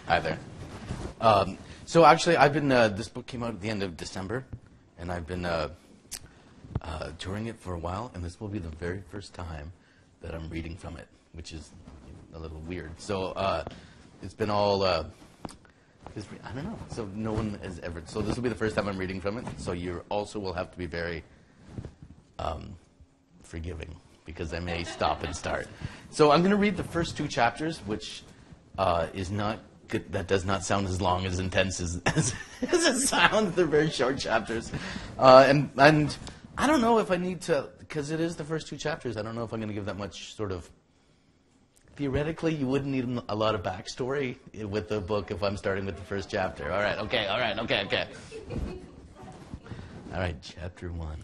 Hi there. So actually, I've been, this book came out at the end of December, and I've been touring it for a while, and this will be the very first time that I'm reading from it, which is a little weird. So it's been all, I don't know, so no one has ever, so this will be the first time I'm reading from it, so you also will have to be very forgiving, because I may stop and start. So I'm going to read the first 2 chapters, which is not good. That does not sound as long, as intense as it sounds. They're very short chapters. And I don't know if I need to, because it is the first 2 chapters, I don't know if I'm going to give that much sort of, theoretically, you wouldn't need a lot of backstory with the book if I'm starting with the first chapter. All right, okay. All right, chapter 1.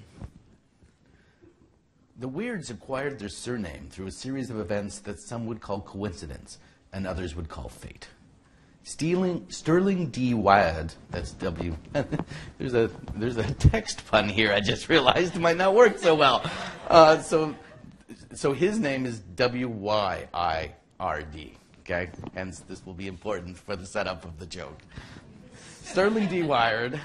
The Weirds acquired their surname through a series of events that some would call coincidence and others would call fate. Sterling D. Wyatt, that's W. there's a text pun here. I just realized it might not work so well. So his name is W-Y-I-R-D. Okay, hence this will be important for the setup of the joke. Sterling D. Wyatt,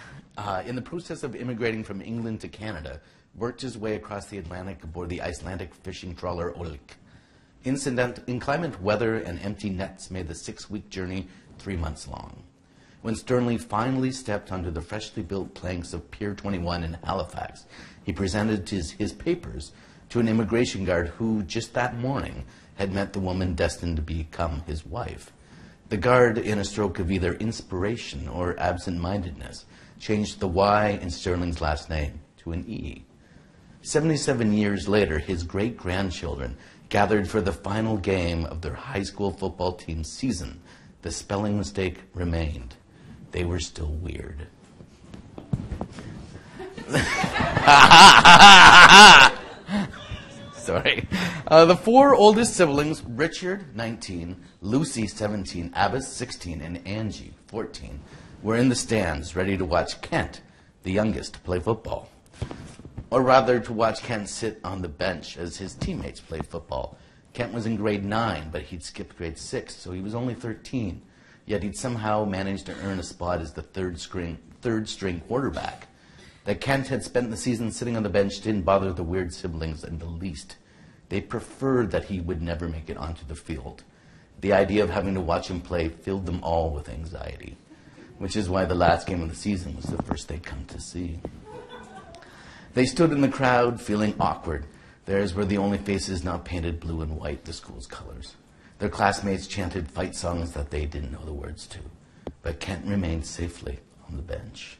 in the process of immigrating from England to Canada, worked his way across the Atlantic aboard the Icelandic fishing trawler Olk. Inclement weather and empty nets made the 6-week journey 3 months long. When Sterling finally stepped onto the freshly built planks of Pier 21 in Halifax, he presented his papers to an immigration guard who, just that morning, had met the woman destined to become his wife. The guard, in a stroke of either inspiration or absent-mindedness, changed the Y in Sterling's last name to an E. 77 years later, his great-grandchildren gathered for the final game of their high school football team's season. The spelling mistake remained. They were still weird. Sorry. The 4 oldest siblings, Richard, 19, Lucy, 17, Abbas, 16, and Angie, 14, were in the stands ready to watch Kent, the youngest, play football. Or rather, to watch Kent sit on the bench as his teammates played football. Kent was in grade 9, but he'd skipped grade 6, so he was only 13. Yet he'd somehow managed to earn a spot as the third string quarterback. That Kent had spent the season sitting on the bench didn't bother the weird siblings in the least. They preferred that he would never make it onto the field. The idea of having to watch him play filled them all with anxiety, which is why the last game of the season was the first they'd come to see. They stood in the crowd, feeling awkward. Theirs were the only faces not painted blue and white, the school's colors. Their classmates chanted fight songs that they didn't know the words to. But Kent remained safely on the bench.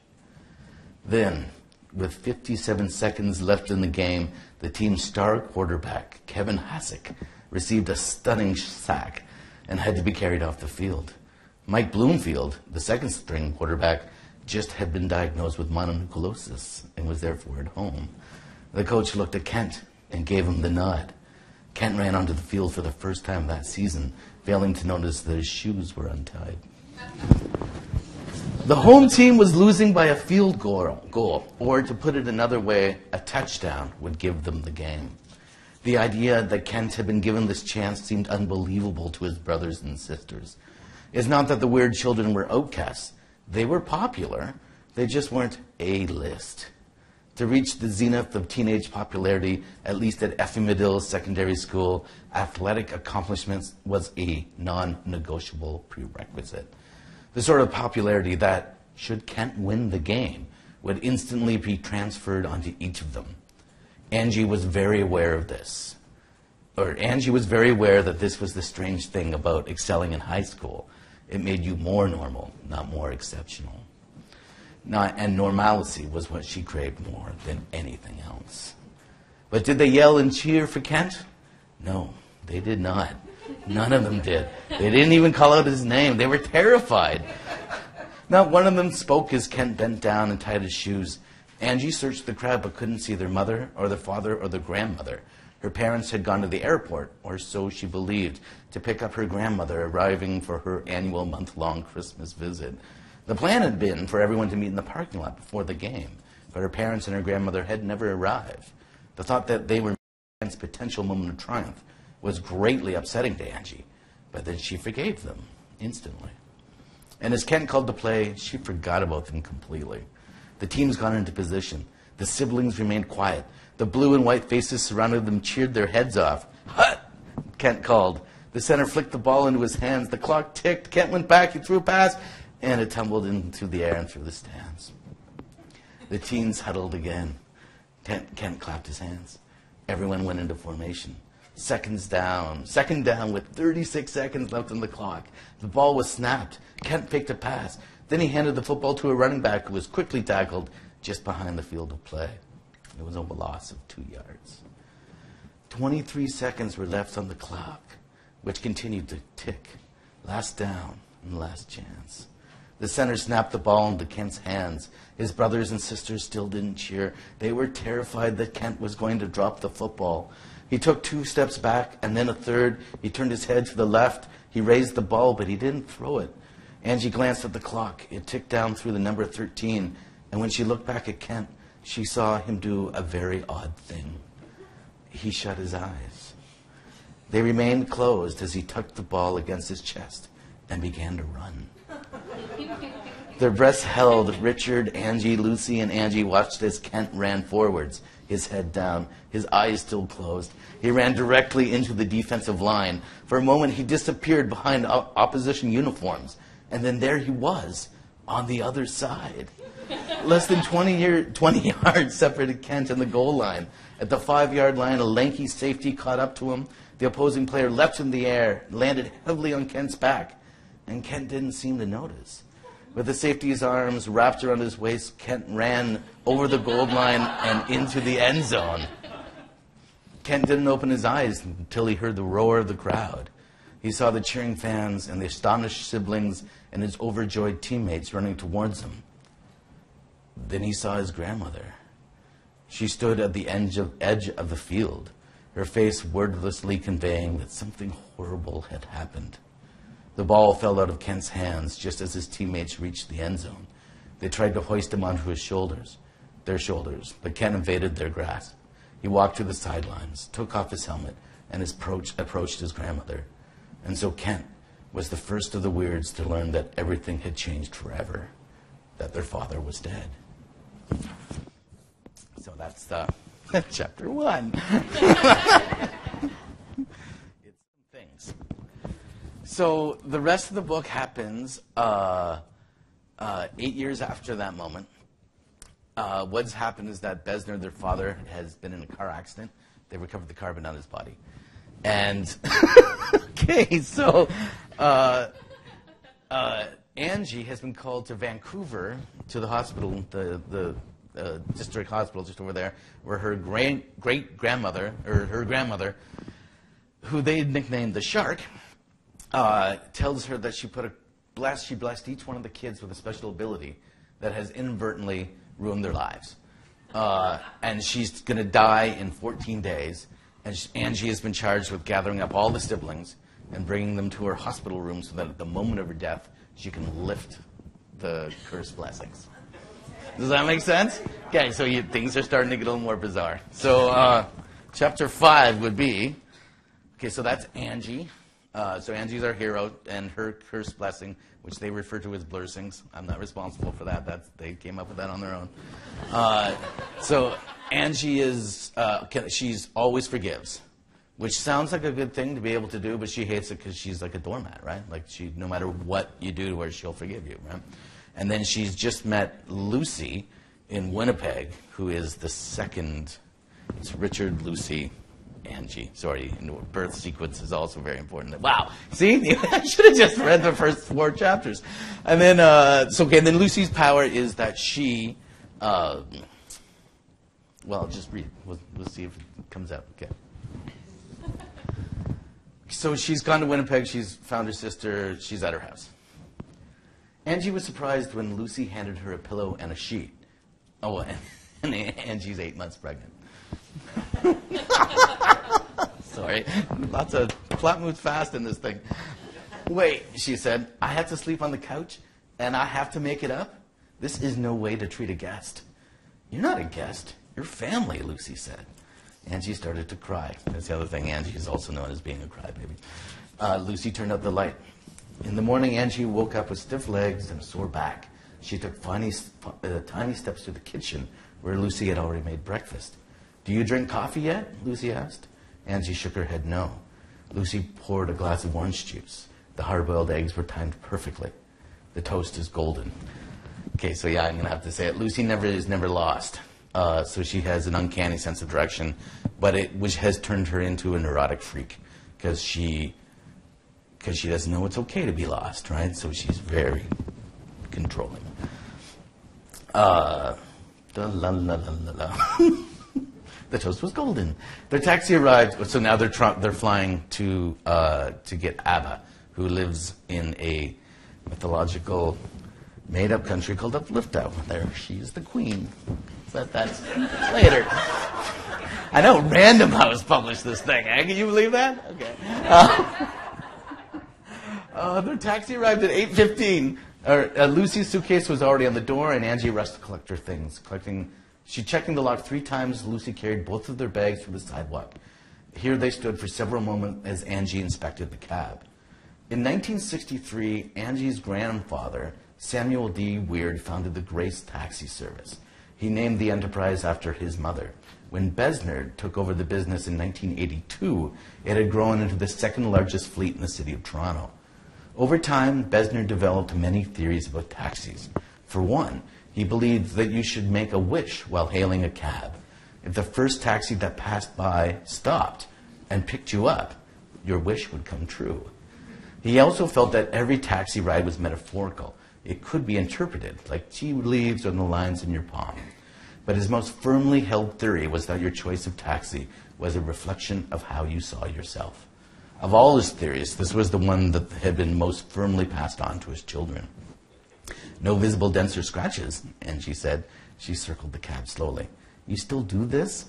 Then, with 57 seconds left in the game, the team's star quarterback, Kevin Hasek, received a stunning sack and had to be carried off the field. Mike Bloomfield, the second-string quarterback, just had been diagnosed with mononucleosis and was therefore at home. The coach looked at Kent and gave him the nod. Kent ran onto the field for the first time that season, failing to notice that his shoes were untied. The home team was losing by a field goal, or to put it another way, a touchdown would give them the game. The idea that Kent had been given this chance seemed unbelievable to his brothers and sisters. It's not that the weird children were outcasts. They were popular. They just weren't A-list. To reach the zenith of teenage popularity, at least at Effie Secondary School, athletic accomplishments was a non-negotiable prerequisite. The sort of popularity that, should Kent win the game, would instantly be transferred onto each of them. Angie was very aware of this. Angie was very aware that this was the strange thing about excelling in high school. It made you more normal, not more exceptional. And normalcy was what she craved more than anything else. But did they yell and cheer for Kent? No, they did not. None of them did. They didn't even call out his name. They were terrified. Not one of them spoke as Kent bent down and tied his shoes. Angie searched the crowd but couldn't see their mother or their father or their grandmother. Her parents had gone to the airport, or so she believed, to pick up her grandmother arriving for her annual month-long Christmas visit. The plan had been for everyone to meet in the parking lot before the game, but her parents and her grandmother had never arrived. The thought that they were Kent's potential moment of triumph was greatly upsetting to Angie, but then she forgave them instantly. And as Kent called to play, she forgot about them completely. The teams got into position. The siblings remained quiet. The blue and white faces surrounding them cheered their heads off. "Hut!" Kent called. The center flicked the ball into his hands. The clock ticked. Kent went back. He threw a pass, and it tumbled into the air and through the stands. The teens huddled again. Kent clapped his hands. Everyone went into formation. Second down with 36 seconds left on the clock. The ball was snapped. Kent faked a pass. Then he handed the football to a running back who was quickly tackled just behind the field of play. It was a loss of 2 yards. 23 seconds were left on the clock, which continued to tick. Last down and last chance. The center snapped the ball into Kent's hands. His brothers and sisters still didn't cheer. They were terrified that Kent was going to drop the football. He took 2 steps back and then a third. He turned his head to the left. He raised the ball, but he didn't throw it. Angie glanced at the clock. It ticked down through the number 13. And when she looked back at Kent, she saw him do a very odd thing. He shut his eyes. They remained closed as he tucked the ball against his chest and began to run. Their breaths held. Richard, Angie, Lucy, and Angie watched as Kent ran forwards, his head down, his eyes still closed. He ran directly into the defensive line. For a moment, he disappeared behind opposition uniforms. And then there he was, on the other side. Less than 20 yards separated Kent and the goal line. At the 5-yard line, a lanky safety caught up to him. The opposing player leapt in the air, landed heavily on Kent's back, and Kent didn't seem to notice. With the safety's arms wrapped around his waist, Kent ran over the goal line and into the end zone. Kent didn't open his eyes until he heard the roar of the crowd. He saw the cheering fans and the astonished siblings and his overjoyed teammates running towards him. Then he saw his grandmother. She stood at the edge of the field, her face wordlessly conveying that something horrible had happened. The ball fell out of Kent's hands just as his teammates reached the end zone. They tried to hoist him onto their shoulders, but Kent evaded their grasp. He walked to the sidelines, took off his helmet, and approached his grandmother. And so Kent was the first of the Weirds to learn that everything had changed forever, that their father was dead. So that's chapter 1. It's things. So the rest of the book happens 8 years after that moment. What's happened is that Besner, their father, has been in a car accident. They recovered the car, but not his body. And okay, so Angie has been called to Vancouver to the hospital, the district hospital just over there, where her great-grandmother, or her grandmother, who they nicknamed the Shark, tells her that she blessed each one of the kids with a special ability that has inadvertently ruined their lives. And she's going to die in 14 days. And Angie has been charged with gathering up all the siblings and bringing them to her hospital room so that at the moment of her death, she can lift the cursed blessings. Does that make sense? Okay, so things are starting to get a little more bizarre. So chapter 5 would be, okay, so that's Angie. So Angie's our hero, and her cursed blessing, which they refer to as blursings. I'm not responsible for that. They came up with that on their own. So Angie is, she's always forgives, which sounds like a good thing to be able to do, but she hates it because she's like a doormat, right? Like no matter what you do to her, she'll forgive you, right? And then she's just met Lucy in Winnipeg, who is the second. It's Richard, Lucy, Angie. Sorry, and the birth sequence is also very important. Wow, see? I should have just read the first 4 chapters. And then, then Lucy's power is that she, well, just read. We'll see if it comes out. Okay. So she's gone to Winnipeg. She's found her sister. She's at her house. Angie was surprised when Lucy handed her a pillow and a sheet. Oh, and Angie's 8 months pregnant. Sorry. Lots of plot moves fast in this thing. Wait, she said, I have to sleep on the couch and I have to make it up? This is no way to treat a guest. You're not a guest. You're family, Lucy said. Angie started to cry. That's the other thing. Angie is also known as being a crybaby. Lucy turned up the light. In the morning, Angie woke up with stiff legs and a sore back. She took tiny steps to the kitchen, where Lucy had already made breakfast. "Do you drink coffee yet?" Lucy asked. Angie shook her head no. Lucy poured a glass of orange juice. The hard-boiled eggs were timed perfectly. The toast is golden. Okay, so yeah, I'm going to have to say it. Lucy is never lost. So she has an uncanny sense of direction, but which has turned her into a neurotic freak because she doesn't know it's okay to be lost, right? So she's very controlling. The toast was golden. Their taxi arrived, so now they're flying to get Abba, who lives in a mythological, made-up country called Upliffta. There, she's the queen. But that's later. I know Random House published this thing. Can you believe that? Okay. Their taxi arrived at 8:15. Lucy's suitcase was already on the door, and Angie rushed to collect her things. She checking the lock 3 times. Lucy carried both of their bags to the sidewalk. Here they stood for several moments as Angie inspected the cab. In 1963, Angie's grandfather, Samuel D. Weird, founded the Grace Taxi Service. He named the enterprise after his mother. When Besnard took over the business in 1982, it had grown into the second largest fleet in the city of Toronto. Over time, Besnard developed many theories about taxis. For one, he believed that you should make a wish while hailing a cab. If the first taxi that passed by stopped and picked you up, your wish would come true. He also felt that every taxi ride was metaphorical. It could be interpreted like tea leaves on the lines in your palm. But his most firmly held theory was that your choice of taxi was a reflection of how you saw yourself. Of all his theories, this was the one that had been most firmly passed on to his children. "No visible dents or scratches," Angie said. She circled the cab slowly. "You still do this?"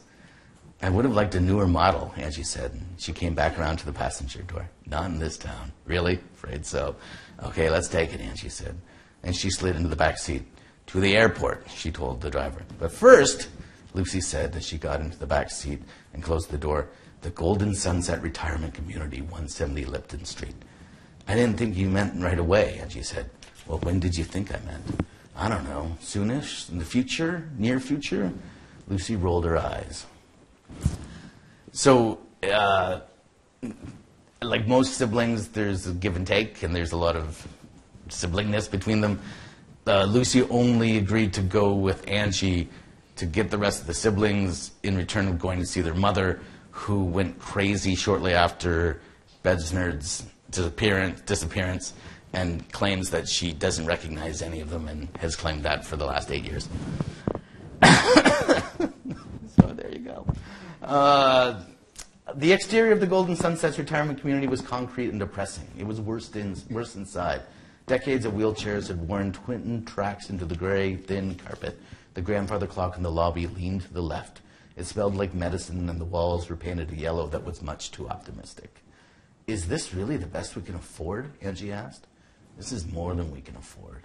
"I would have liked a newer model," Angie said. She came back around to the passenger door. "Not in this town." "Really? Afraid so." "Okay, let's take it," Angie said. And she slid into the back seat. "To the airport," she told the driver. "But first," Lucy said as she got into the back seat and closed the door, "the Golden Sunset Retirement Community, 170 Lipton Street." "I didn't think you meant right away," Angie said. "Well, when did you think I meant?" "I don't know. Soonish? In the future? Near future?" Lucy rolled her eyes. So, like most siblings, there's a give and take, and there's a lot of siblingness between them. Lucy only agreed to go with Angie to get the rest of the siblings in return of going to see their mother, who went crazy shortly after Besnard's disappearance and claims that she doesn't recognize any of them and has claimed that for the last 8 years. So there you go. The exterior of the Golden Sunsets Retirement Community was concrete and depressing. It was worse inside. Decades of wheelchairs had worn twin tracks into the gray, thin carpet. The grandfather clock in the lobby leaned to the left. It smelled like medicine, and the walls were painted a yellow that was much too optimistic. "Is this really the best we can afford?" Angie asked. "This is more than we can afford."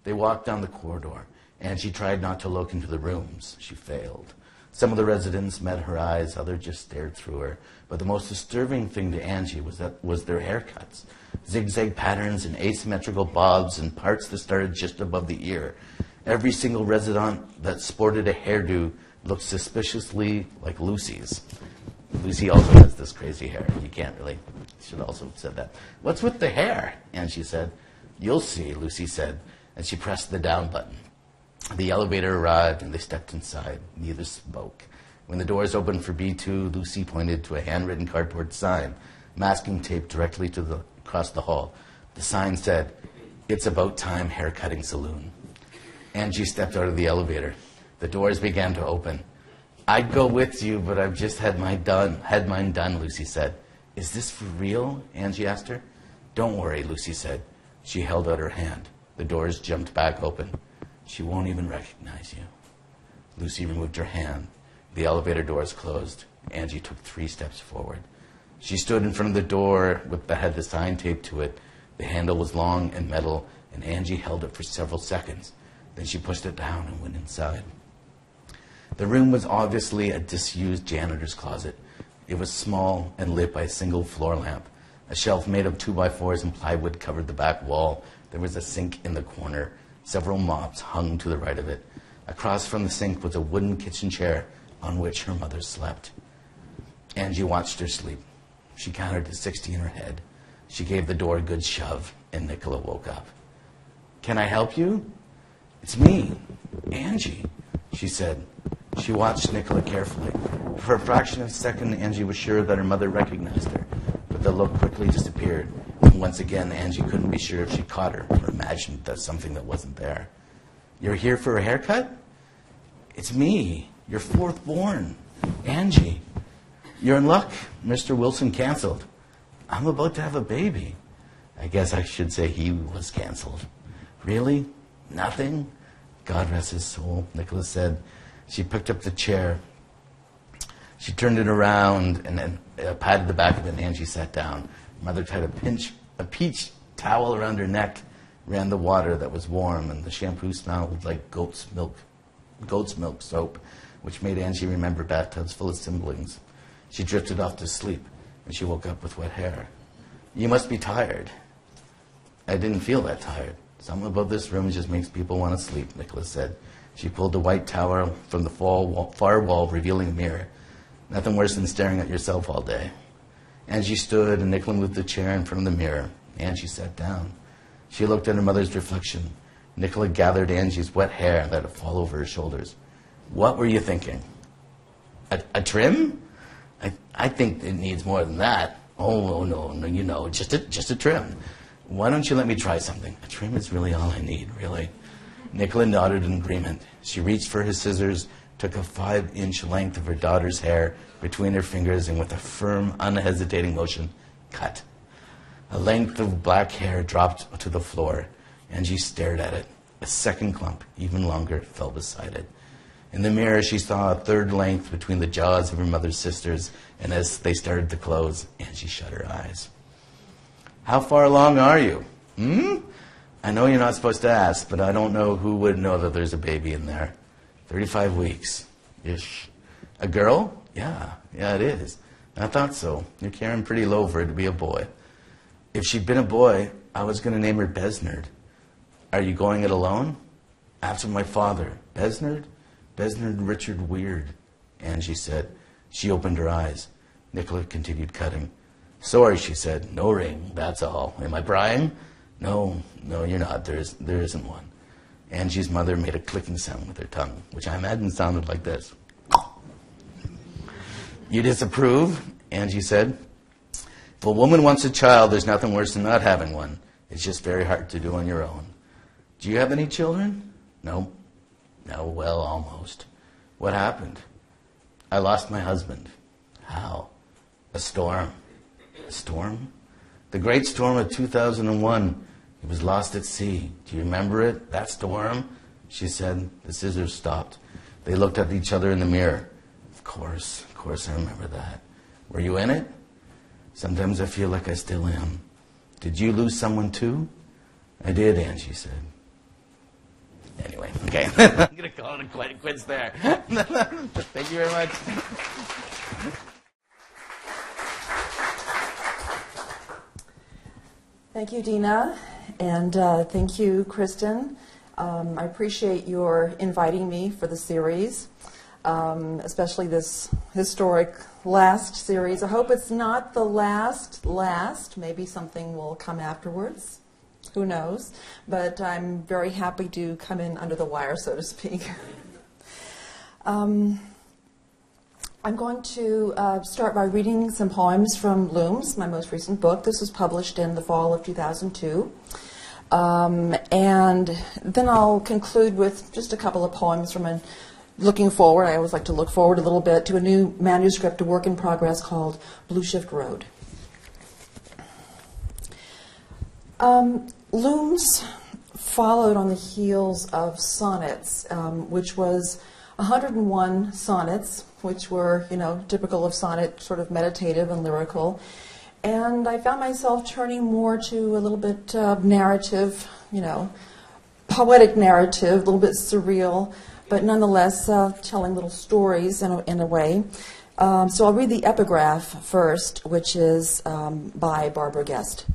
They walked down the corridor. Angie tried not to look into the rooms. She failed. Some of the residents met her eyes, others just stared through her. But the most disturbing thing to Angie was their haircuts. Zigzag patterns and asymmetrical bobs and parts that started just above the ear. Every single resident that sported a hairdo looked suspiciously like Lucy's. Lucy also has this crazy hair. You can't really, should also have said that. "What's with the hair?" Angie said. "You'll see," Lucy said, and she pressed the down button. The elevator arrived, and they stepped inside. Neither spoke. When the doors opened for B2, Lucy pointed to a handwritten cardboard sign, masking tape directly across the hall. The sign said, "It's about time haircutting saloon." Angie stepped out of the elevator. The doors began to open. "I'd go with you, but I've just had mine done," Lucy said. "Is this for real?" Angie asked her. "Don't worry," Lucy said. She held out her hand. The doors jumped back open. "She won't even recognize you." Lucy removed her hand. The elevator doors closed. Angie took 3 steps forward. She stood in front of the door that had the sign taped to it. The handle was long and metal, and Angie held it for several seconds. Then she pushed it down and went inside. The room was obviously a disused janitor's closet. It was small and lit by a single floor lamp. A shelf made of 2x4s and plywood covered the back wall. There was a sink in the corner. Several mops hung to the right of it. Across from the sink was a wooden kitchen chair on which her mother slept. Angie watched her sleep. She counted to 60 in her head. She gave the door a good shove, and Nicola woke up. "Can I help you?" "It's me, Angie," she said. She watched Nicola carefully. For a fraction of a second, Angie was sure that her mother recognized her, but the look quickly disappeared. And once again, Angie couldn't be sure if she caught her or imagined that something that wasn't there. "You're here for a haircut?" "It's me, your fourth born, Angie. You're in luck. Mr. Wilson canceled. I'm about to have a baby." I guess I should say he was canceled. "Really? Nothing?" "God rest his soul," Nicola said. She picked up the chair. She turned it around and then patted the back of it, and Angie sat down. Mother tied a peach towel around her neck, ran the water that was warm, and the shampoo smelled like goat's milk soap, which made Angie remember bathtubs full of siblings. She drifted off to sleep, and she woke up with wet hair. "You must be tired." "I didn't feel that tired. Something about this room just makes people want to sleep," Nicola said. She pulled the white towel from the far wall, revealing a mirror. "Nothing worse than staring at yourself all day." Angie stood, and Nicola moved the chair in front of the mirror. Angie sat down. She looked at her mother's reflection. Nicola gathered Angie's wet hair that had fallen over her shoulders. "What were you thinking? A trim? I think it needs more than that." Oh, no, you know, just a trim. "Why don't you let me try something? A trim is really all I need, really." Nicola nodded in agreement. She reached for her scissors, took a 5-inch length of her daughter's hair between her fingers, and with a firm, unhesitating motion, cut. A length of black hair dropped to the floor. Angie stared at it. A second clump, even longer, fell beside it. In the mirror, she saw a third length between the jaws of her mother's sisters, and as they started to close, Angie shut her eyes. "How far along are you?" "I know you're not supposed to ask, but I don't know who would know that there's a baby in there." 35 weeks-ish. "A girl?" Yeah, it is. I thought so. You're carrying pretty low for it to be a boy." "If she'd been a boy, I was going to name her Besnard." "Are you going it alone?" "After my father. Besnard? Besnard Richard Weird," Angie said. She opened her eyes. Nicola continued cutting. "Sorry," she said. "No ring, that's all. Am I prying?" No, you're not. There isn't one." Angie's mother made a clicking sound with her tongue, which I imagine sounded like this. "You disapprove?" Angie said. "If a woman wants a child, there's nothing worse than not having one. It's just very hard to do on your own." "Do you have any children?" "No, well, almost." "What happened?" "I lost my husband." "How?" "A storm." "A storm?" "The great storm of 2001. He was lost at sea. Do you remember it? That storm?" She said. The scissors stopped. They looked at each other in the mirror. Of course, I remember that." "Were you in it?" "Sometimes I feel like I still am." "Did you lose someone too?" "I did," Angie said. Anyway, okay. I'm going to call it quits there. Thank you very much. Thank you, Dina, and thank you, Kristen. I appreciate your inviting me for the series, especially this historic last series. I hope it's not the last. Maybe something will come afterwards. Who knows? But I'm very happy to come in under the wire, so to speak. I'm going to start by reading some poems from Looms, my most recent book. This was published in the fall of 2002. And then I'll conclude with just a couple of poems from looking forward. I always like to look forward a little bit to a new manuscript, a work in progress called Blueshift Road. Looms followed on the heels of sonnets, which was 101 sonnets, which were, typical of sonnet, sort of meditative and lyrical. And I found myself turning more to a little bit narrative, poetic narrative, a little bit surreal, but nonetheless telling little stories in a way. So I'll read the epigraph first, which is by Barbara Guest.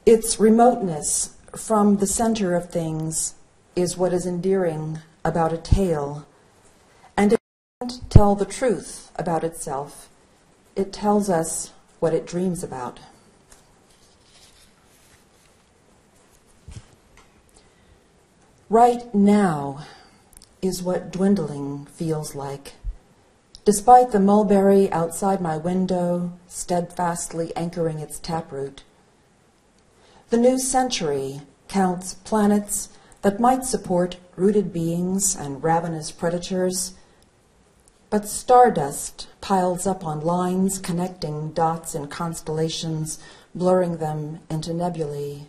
Its remoteness from the center of things is what is endearing about a tale, and it doesn't tell the truth about itself. It tells us what it dreams about. Right now is what dwindling feels like. Despite the mulberry outside my window steadfastly anchoring its taproot. The new century counts planets that might support rooted beings and ravenous predators, but stardust piles up on lines connecting dots and constellations, blurring them into nebulae.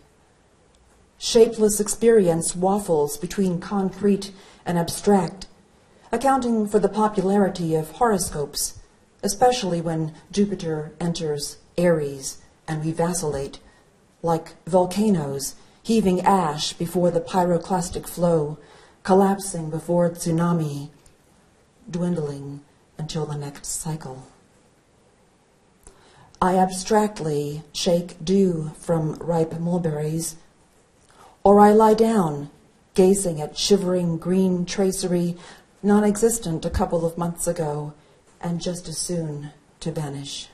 Shapeless experience waffles between concrete and abstract, accounting for the popularity of horoscopes, especially when Jupiter enters Aries and we vacillate, like volcanoes heaving ash before the pyroclastic flow, collapsing before tsunami, dwindling until the next cycle. I abstractly shake dew from ripe mulberries, or I lie down, gazing at shivering green tracery non-existent a couple of months ago and just as soon to vanish.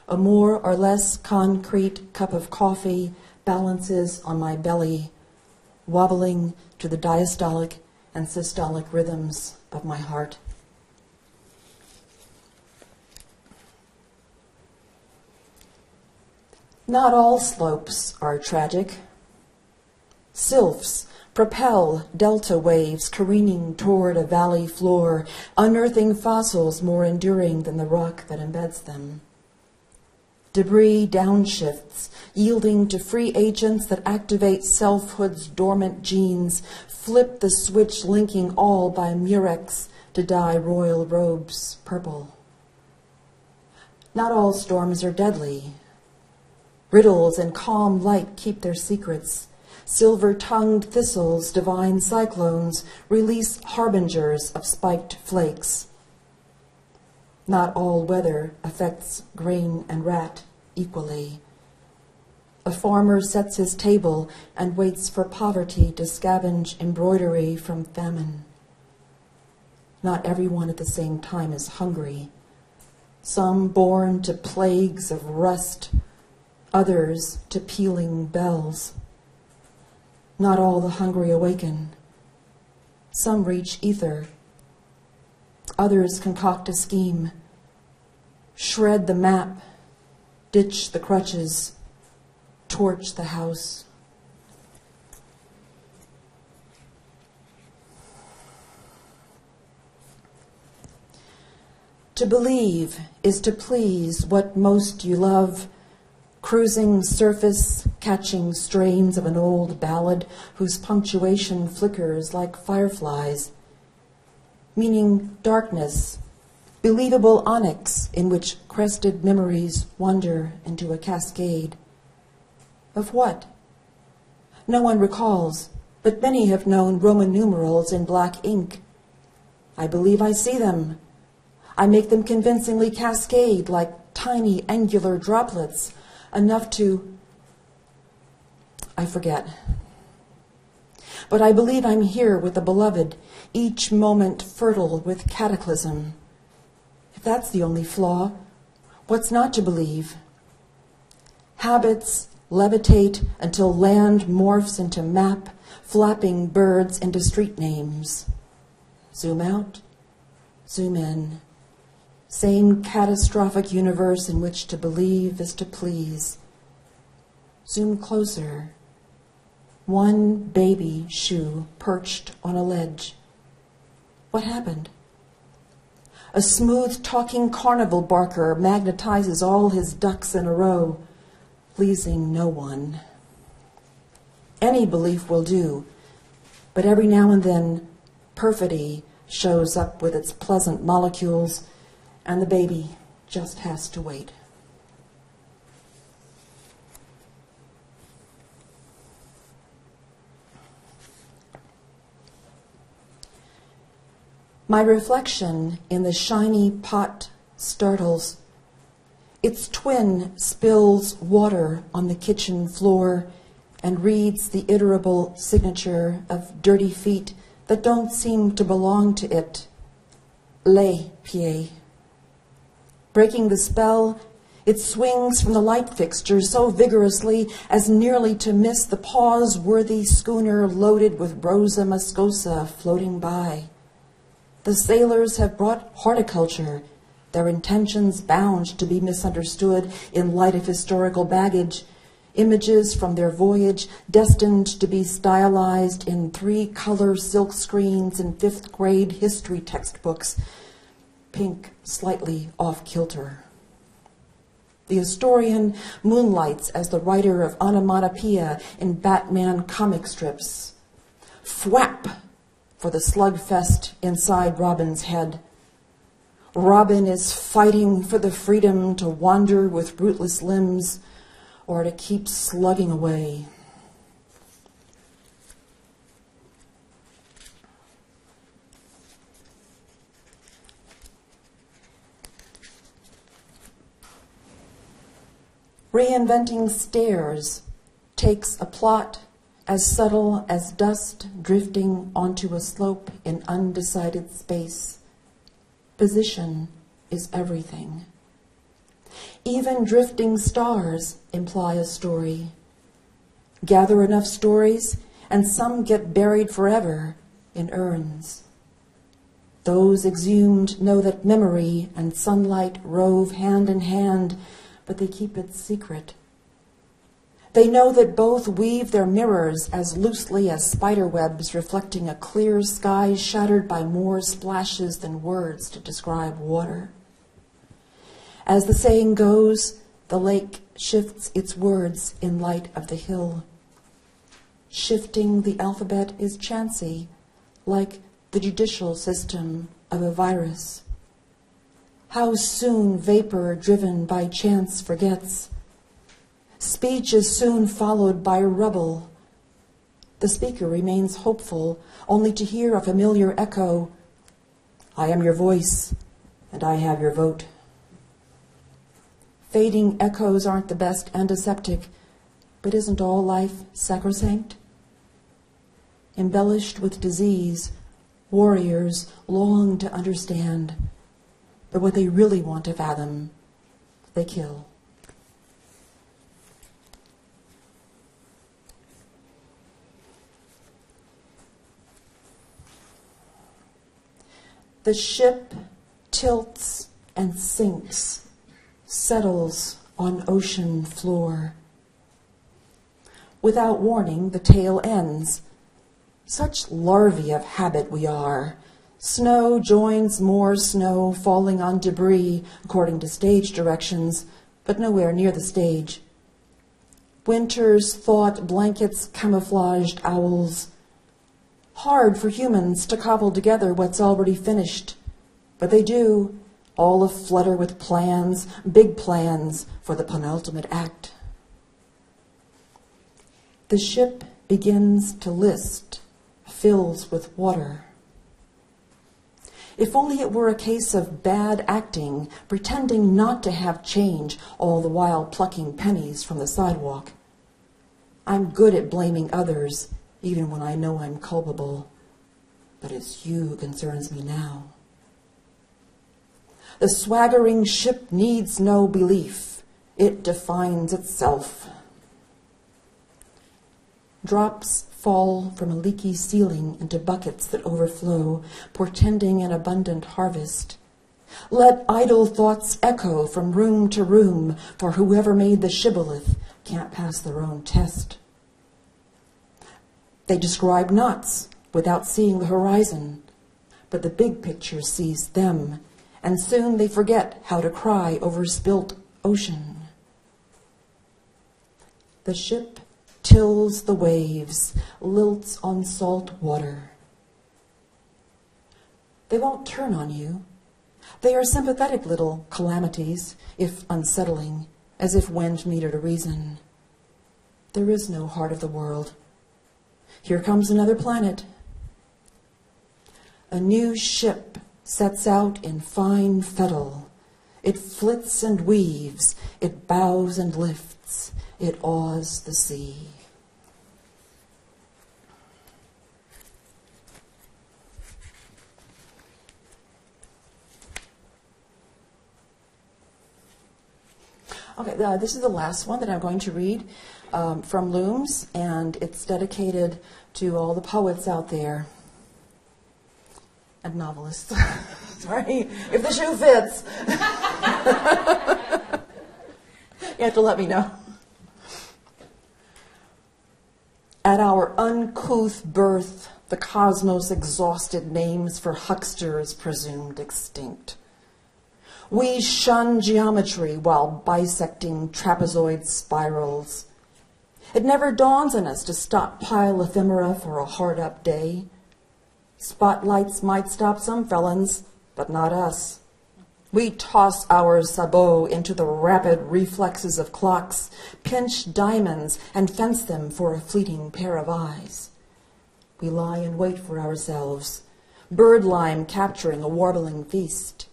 A more or less concrete cup of coffee balances on my belly, wobbling to the diastolic and systolic rhythms of my heart. Not all slopes are tragic. Sylphs propel delta waves careening toward a valley floor, unearthing fossils more enduring than the rock that embeds them. Debris downshifts, yielding to free agents that activate selfhood's dormant genes, flip the switch linking all by murex to dye royal robes purple. Not all storms are deadly. Riddles and calm light keep their secrets. Silver-tongued thistles, divine cyclones, release harbingers of spiked flakes. Not all weather affects grain and rat equally. A farmer sets his table and waits for poverty to scavenge embroidery from famine. Not everyone at the same time is hungry. Some born to plagues of rust, others to pealing bells. Not all the hungry awaken. Some reach ether. Others concoct a scheme. Shred the map, ditch the crutches, torch the house. To believe is to please what most you love, cruising surface, catching strains of an old ballad whose punctuation flickers like fireflies, meaning darkness, believable onyx in which crested memories wander into a cascade. Of what? No one recalls, but many have known Roman numerals in black ink. I believe I see them. I make them convincingly cascade like tiny angular droplets, enough to, I forget. But I believe I'm here with the beloved, each moment fertile with cataclysm. If that's the only flaw, what's not to believe? Habits levitate until land morphs into map, flapping birds into street names. Zoom out, zoom in. Same catastrophic universe in which to believe is to please. Zoom closer. One baby shoe perched on a ledge. What happened? A smooth-talking carnival barker magnetizes all his ducks in a row, pleasing no one. Any belief will do, but every now and then perfidy shows up with its pleasant molecules, and the baby just has to wait. My reflection in the shiny pot startles. Its twin spills water on the kitchen floor and reads the iterable signature of dirty feet that don't seem to belong to it. Les pieds. Breaking the spell, it swings from the light fixture so vigorously as nearly to miss the pause-worthy schooner loaded with Rosa Moscosa floating by. The sailors have brought horticulture, their intentions bound to be misunderstood in light of historical baggage, images from their voyage destined to be stylized in 3-color silk screens in 5th grade history textbooks, pink slightly off-kilter. The historian moonlights as the writer of onomatopoeia in Batman comic strips. Thwap for the slugfest inside Robin's head. Robin is fighting for the freedom to wander with rootless limbs or to keep slugging away. Reinventing stairs takes a plot as subtle as dust drifting onto a slope in undecided space. Position is everything. Even drifting stars imply a story. Gather enough stories, and some get buried forever in urns. Those exhumed know that memory and sunlight rove hand in hand, but they keep it secret. They know that both weave their mirrors as loosely as spider webs reflecting a clear sky shattered by more splashes than words to describe water. As the saying goes, the lake shifts its words in light of the hill. Shifting the alphabet is chancy, like the judicial system of a virus. How soon vapor driven by chance forgets. Speech is soon followed by rubble. The speaker remains hopeful, only to hear a familiar echo. I am your voice, and I have your vote. Fading echoes aren't the best antiseptic, but isn't all life sacrosanct? Embellished with disease, warriors long to understand, but what they really want to fathom, they kill. The ship tilts and sinks, settles on ocean floor. Without warning, the tale ends. Such larvae of habit we are. Snow joins more snow falling on debris according to stage directions, but nowhere near the stage. Winter's thought blankets camouflaged owls. Hard for humans to cobble together what's already finished, but they do, all aflutter with plans, big plans for the penultimate act. The ship begins to list, fills with water. If only it were a case of bad acting, pretending not to have change, all the while plucking pennies from the sidewalk. I'm good at blaming others, even when I know I'm culpable. But it's you who concerns me now. The swaggering ship needs no belief. It defines itself. Drops fall from a leaky ceiling into buckets that overflow, portending an abundant harvest. Let idle thoughts echo from room to room, for whoever made the shibboleth can't pass their own test. They describe knots without seeing the horizon, but the big picture sees them, and soon they forget how to cry over spilt ocean. The ship tills the waves, lilts on salt water. They won't turn on you. They are sympathetic little calamities, if unsettling, as if wind needed a reason. There is no heart of the world. Here comes another planet. A new ship sets out in fine fettle. It flits and weaves, it bows and lifts, it awes the sea. Okay, this is the last one that I'm going to read from Looms, and it's dedicated to all the poets out there and novelists. Sorry, if the shoe fits. You have to let me know. At our uncouth birth, the cosmos exhausted names for hucksters presumed extinct. We shun geometry while bisecting trapezoid spirals. It never dawns on us to stockpile ephemera for a hard-up day. Spotlights might stop some felons, but not us. We toss our sabots into the rapid reflexes of clocks, pinch diamonds, and fence them for a fleeting pair of eyes. We lie in wait for ourselves, birdlime capturing a warbling feast.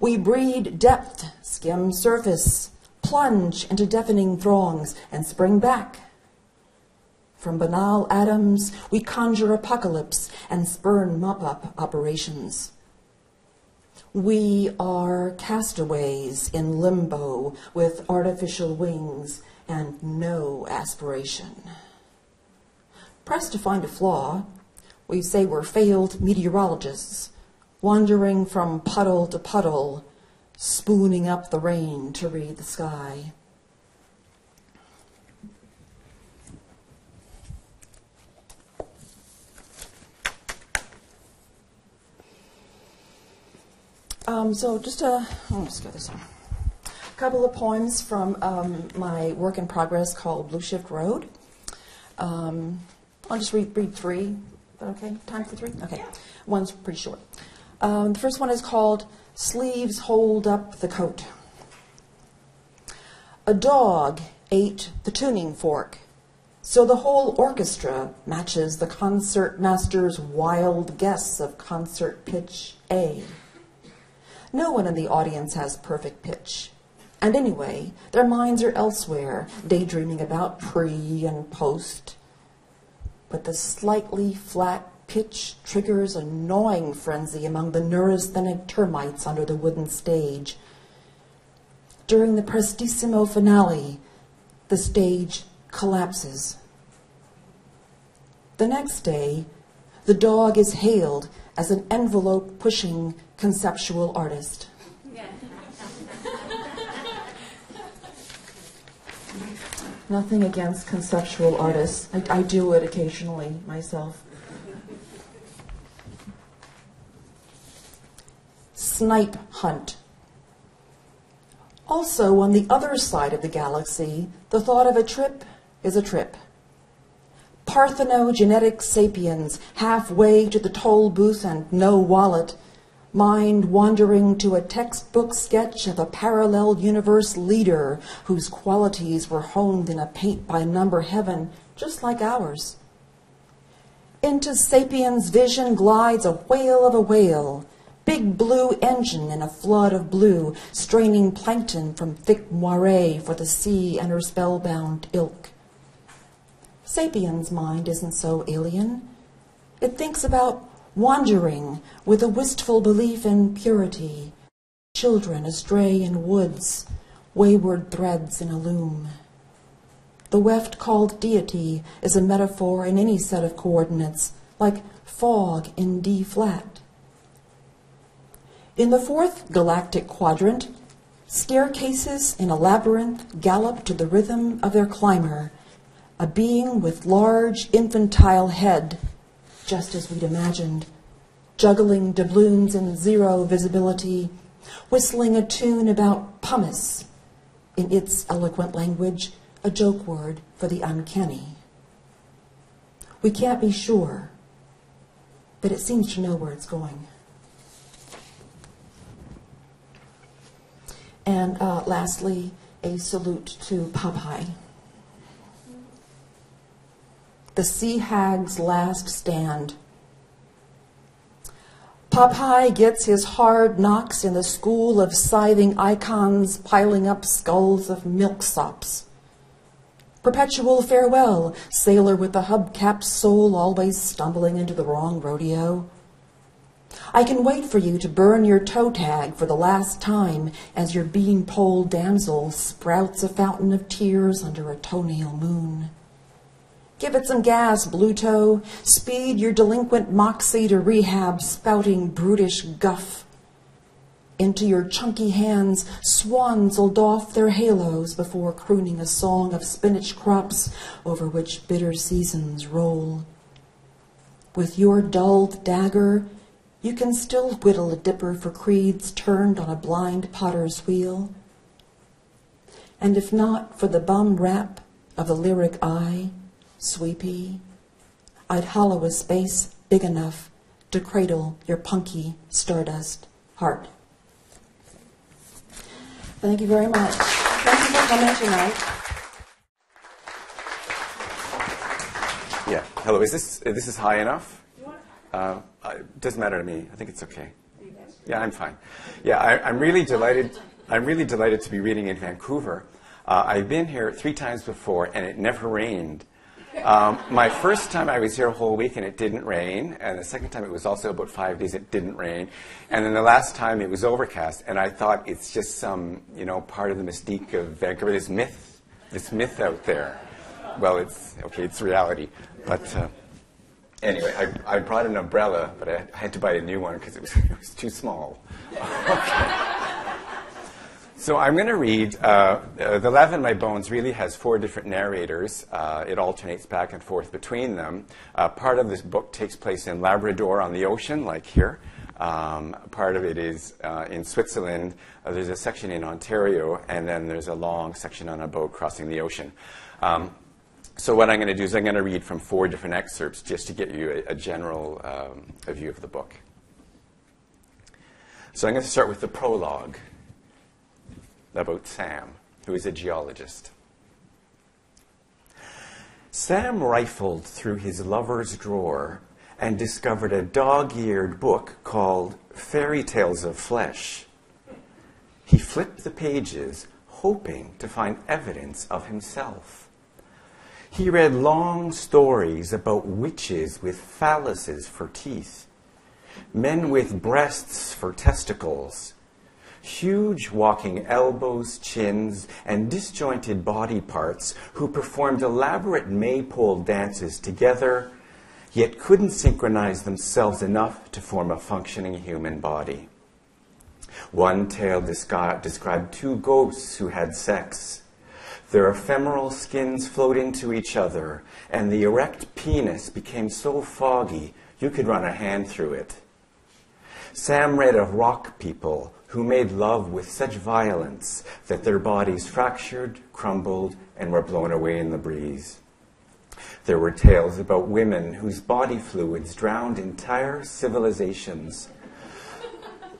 We breed depth, skim surface, plunge into deafening throngs, and spring back. From banal atoms, we conjure apocalypse and spurn mop-up operations. We are castaways in limbo with artificial wings and no aspiration. Pressed to find a flaw, we say we're failed meteorologists, wandering from puddle to puddle, spooning up the rain to read the sky. Let's go this one. A couple of poems from my work in progress called Blueshift Road. I'll just read three. Is that okay? Time for three? Okay. Yeah. One's pretty short. The first one is called Sleeves Hold Up the Coat. A dog ate the tuning fork, so the whole orchestra matches the concert master's wild guess of concert pitch A. No one in the audience has perfect pitch. And anyway, their minds are elsewhere, daydreaming about pre and post. But the slightly flat pitch triggers a gnawing frenzy among the neurasthenic termites under the wooden stage. During the prestissimo finale, the stage collapses. The next day, the dog is hailed as an envelope-pushing conceptual artist. Yeah. Nothing against conceptual artists. I do it occasionally myself. Snipe hunt. Also, on the other side of the galaxy, the thought of a trip is a trip. Parthenogenetic sapiens halfway to the toll booth and no wallet, mind wandering to a textbook sketch of a parallel universe leader whose qualities were honed in a paint-by-number heaven just like ours. Into sapiens' vision glides a whale of a whale, big blue engine in a flood of blue, straining plankton from thick moiré for the sea and her spellbound ilk. Sapiens' mind isn't so alien. It thinks about wandering with a wistful belief in purity, children astray in woods, wayward threads in a loom. The weft called deity is a metaphor in any set of coordinates, like fog in D-flat. In the fourth galactic quadrant, staircases in a labyrinth gallop to the rhythm of their climber, a being with large infantile head, just as we'd imagined, juggling doubloons in zero visibility, whistling a tune about pumice, in its eloquent language, a joke word for the uncanny. We can't be sure, but it seems to know where it's going. And lastly, a salute to Popeye. The sea hag's last stand. Popeye gets his hard knocks in the school of scything icons piling up skulls of milksops. Perpetual farewell, sailor with the hubcap soul always stumbling into the wrong rodeo. I can wait for you to burn your toe tag for the last time as your beanpole damsel sprouts a fountain of tears under a toenail moon. Give it some gas, blue toe. Speed your delinquent moxie to rehab, spouting brutish guff. Into your chunky hands, swans will doff their halos before crooning a song of spinach crops over which bitter seasons roll. With your dulled dagger, you can still whittle a dipper for creeds turned on a blind potter's wheel. And if not for the bum rap of the lyric eye, sweepy, I'd hollow a space big enough to cradle your punky stardust heart. Thank you very much. Thank you for coming tonight. Yeah. Hello. Is this high enough? It doesn't matter to me. I think it's okay. Yeah, I'm fine. Yeah, I'm really delighted. I'm really delighted to be reading in Vancouver. I've been here 3 times before, and it never rained. My first time I was here a whole week and it didn't rain, and the second time it was also about 5 days it didn't rain, and then the last time it was overcast, and I thought it's just some, part of the mystique of Vancouver, this myth out there. Well, it's reality. But anyway, I brought an umbrella, but I had to buy a new one because it was too small. Okay. So I'm going to read, The Love in My Bones really has 4 different narrators. It alternates back and forth between them. Part of this book takes place in Labrador on the ocean, like here. Part of it is in Switzerland. There's a section in Ontario, and then there's a long section on a boat crossing the ocean. So what I'm going to do is I'm going to read from 4 different excerpts just to get you a general view of the book. So I'm going to start with the prologue about Sam, who is a geologist. Sam rifled through his lover's drawer and discovered a dog-eared book called Fairy Tales of Flesh. He flipped the pages, hoping to find evidence of himself. He read long stories about witches with phalluses for teeth, men with breasts for testicles, huge walking elbows, chins, and disjointed body parts who performed elaborate maypole dances together, yet couldn't synchronize themselves enough to form a functioning human body. One tale described 2 ghosts who had sex. Their ephemeral skins flowed into each other, and the erect penis became so foggy you could run a hand through it. Sam read of rock people who made love with such violence that their bodies fractured, crumbled, and were blown away in the breeze. There were tales about women whose body fluids drowned entire civilizations.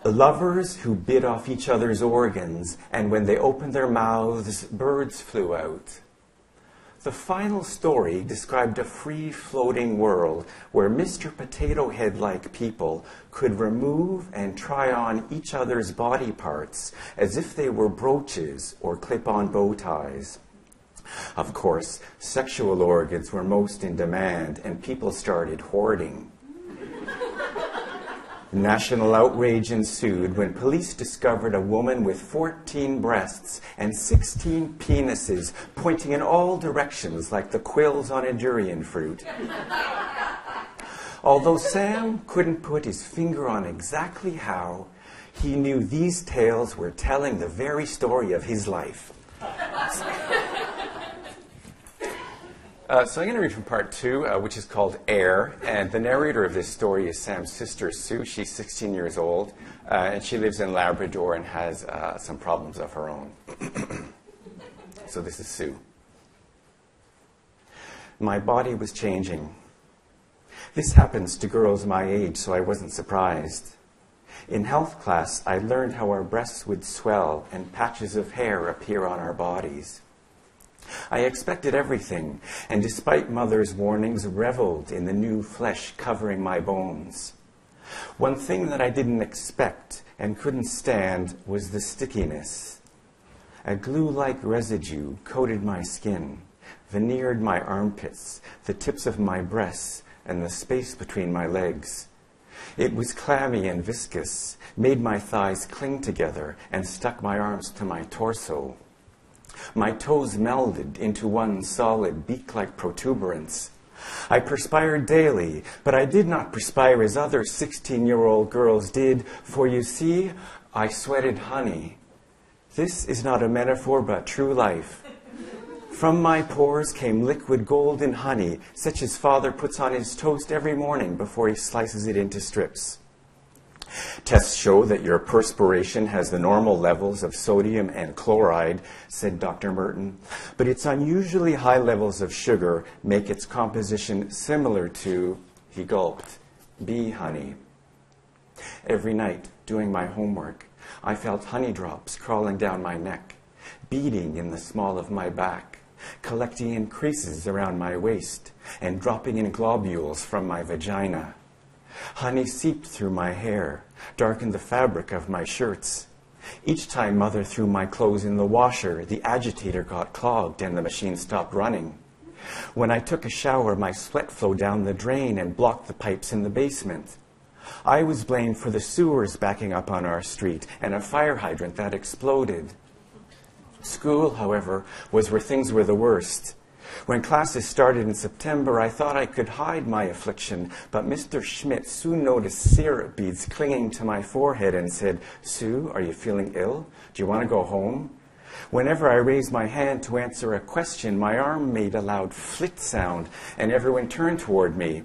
Lovers who bit off each other's organs, and when they opened their mouths, birds flew out. The final story described a free-floating world where Mr. Potato Head-like people could remove and try on each other's body parts as if they were brooches or clip-on bow ties. Of course, sexual organs were most in demand, and people started hoarding. National outrage ensued when police discovered a woman with 14 breasts and 16 penises pointing in all directions like the quills on a durian fruit. Although Sam couldn't put his finger on exactly how, he knew these tales were telling the very story of his life. So I'm going to read from part 2, which is called Air, and the narrator of this story is Sam's sister, Sue. She's 16 years old, and she lives in Labrador and has some problems of her own. So this is Sue. My body was changing. This happens to girls my age, so I wasn't surprised. In health class, I learned how our breasts would swell and patches of hair appear on our bodies. I expected everything, and despite mother's warnings, reveled in the new flesh covering my bones. One thing that I didn't expect and couldn't stand was the stickiness. A glue-like residue coated my skin, veneered my armpits, the tips of my breasts, and the space between my legs. It was clammy and viscous, made my thighs cling together, and stuck my arms to my torso. My toes melded into one solid beak-like protuberance. I perspired daily, but I did not perspire as other 16-year-old girls did, for you see, I sweated honey. This is not a metaphor, but true life. From my pores came liquid golden honey, such as Father puts on his toast every morning before he slices it into strips. Tests show that your perspiration has the normal levels of sodium and chloride, said Dr. Merton, but its unusually high levels of sugar make its composition similar to, he gulped, bee honey. Every night, doing my homework, I felt honey drops crawling down my neck, beating in the small of my back, collecting in creases around my waist, and dropping in globules from my vagina. Honey seeped through my hair, darkened the fabric of my shirts. Each time Mother threw my clothes in the washer, the agitator got clogged and the machine stopped running. When I took a shower, my sweat flowed down the drain and blocked the pipes in the basement. I was blamed for the sewers backing up on our street and a fire hydrant that exploded. School, however, was where things were the worst. When classes started in September, I thought I could hide my affliction, but Mr. Schmidt soon noticed syrup beads clinging to my forehead and said, "Sue, are you feeling ill? Do you want to go home?" Whenever I raised my hand to answer a question, my arm made a loud flit sound, and everyone turned toward me.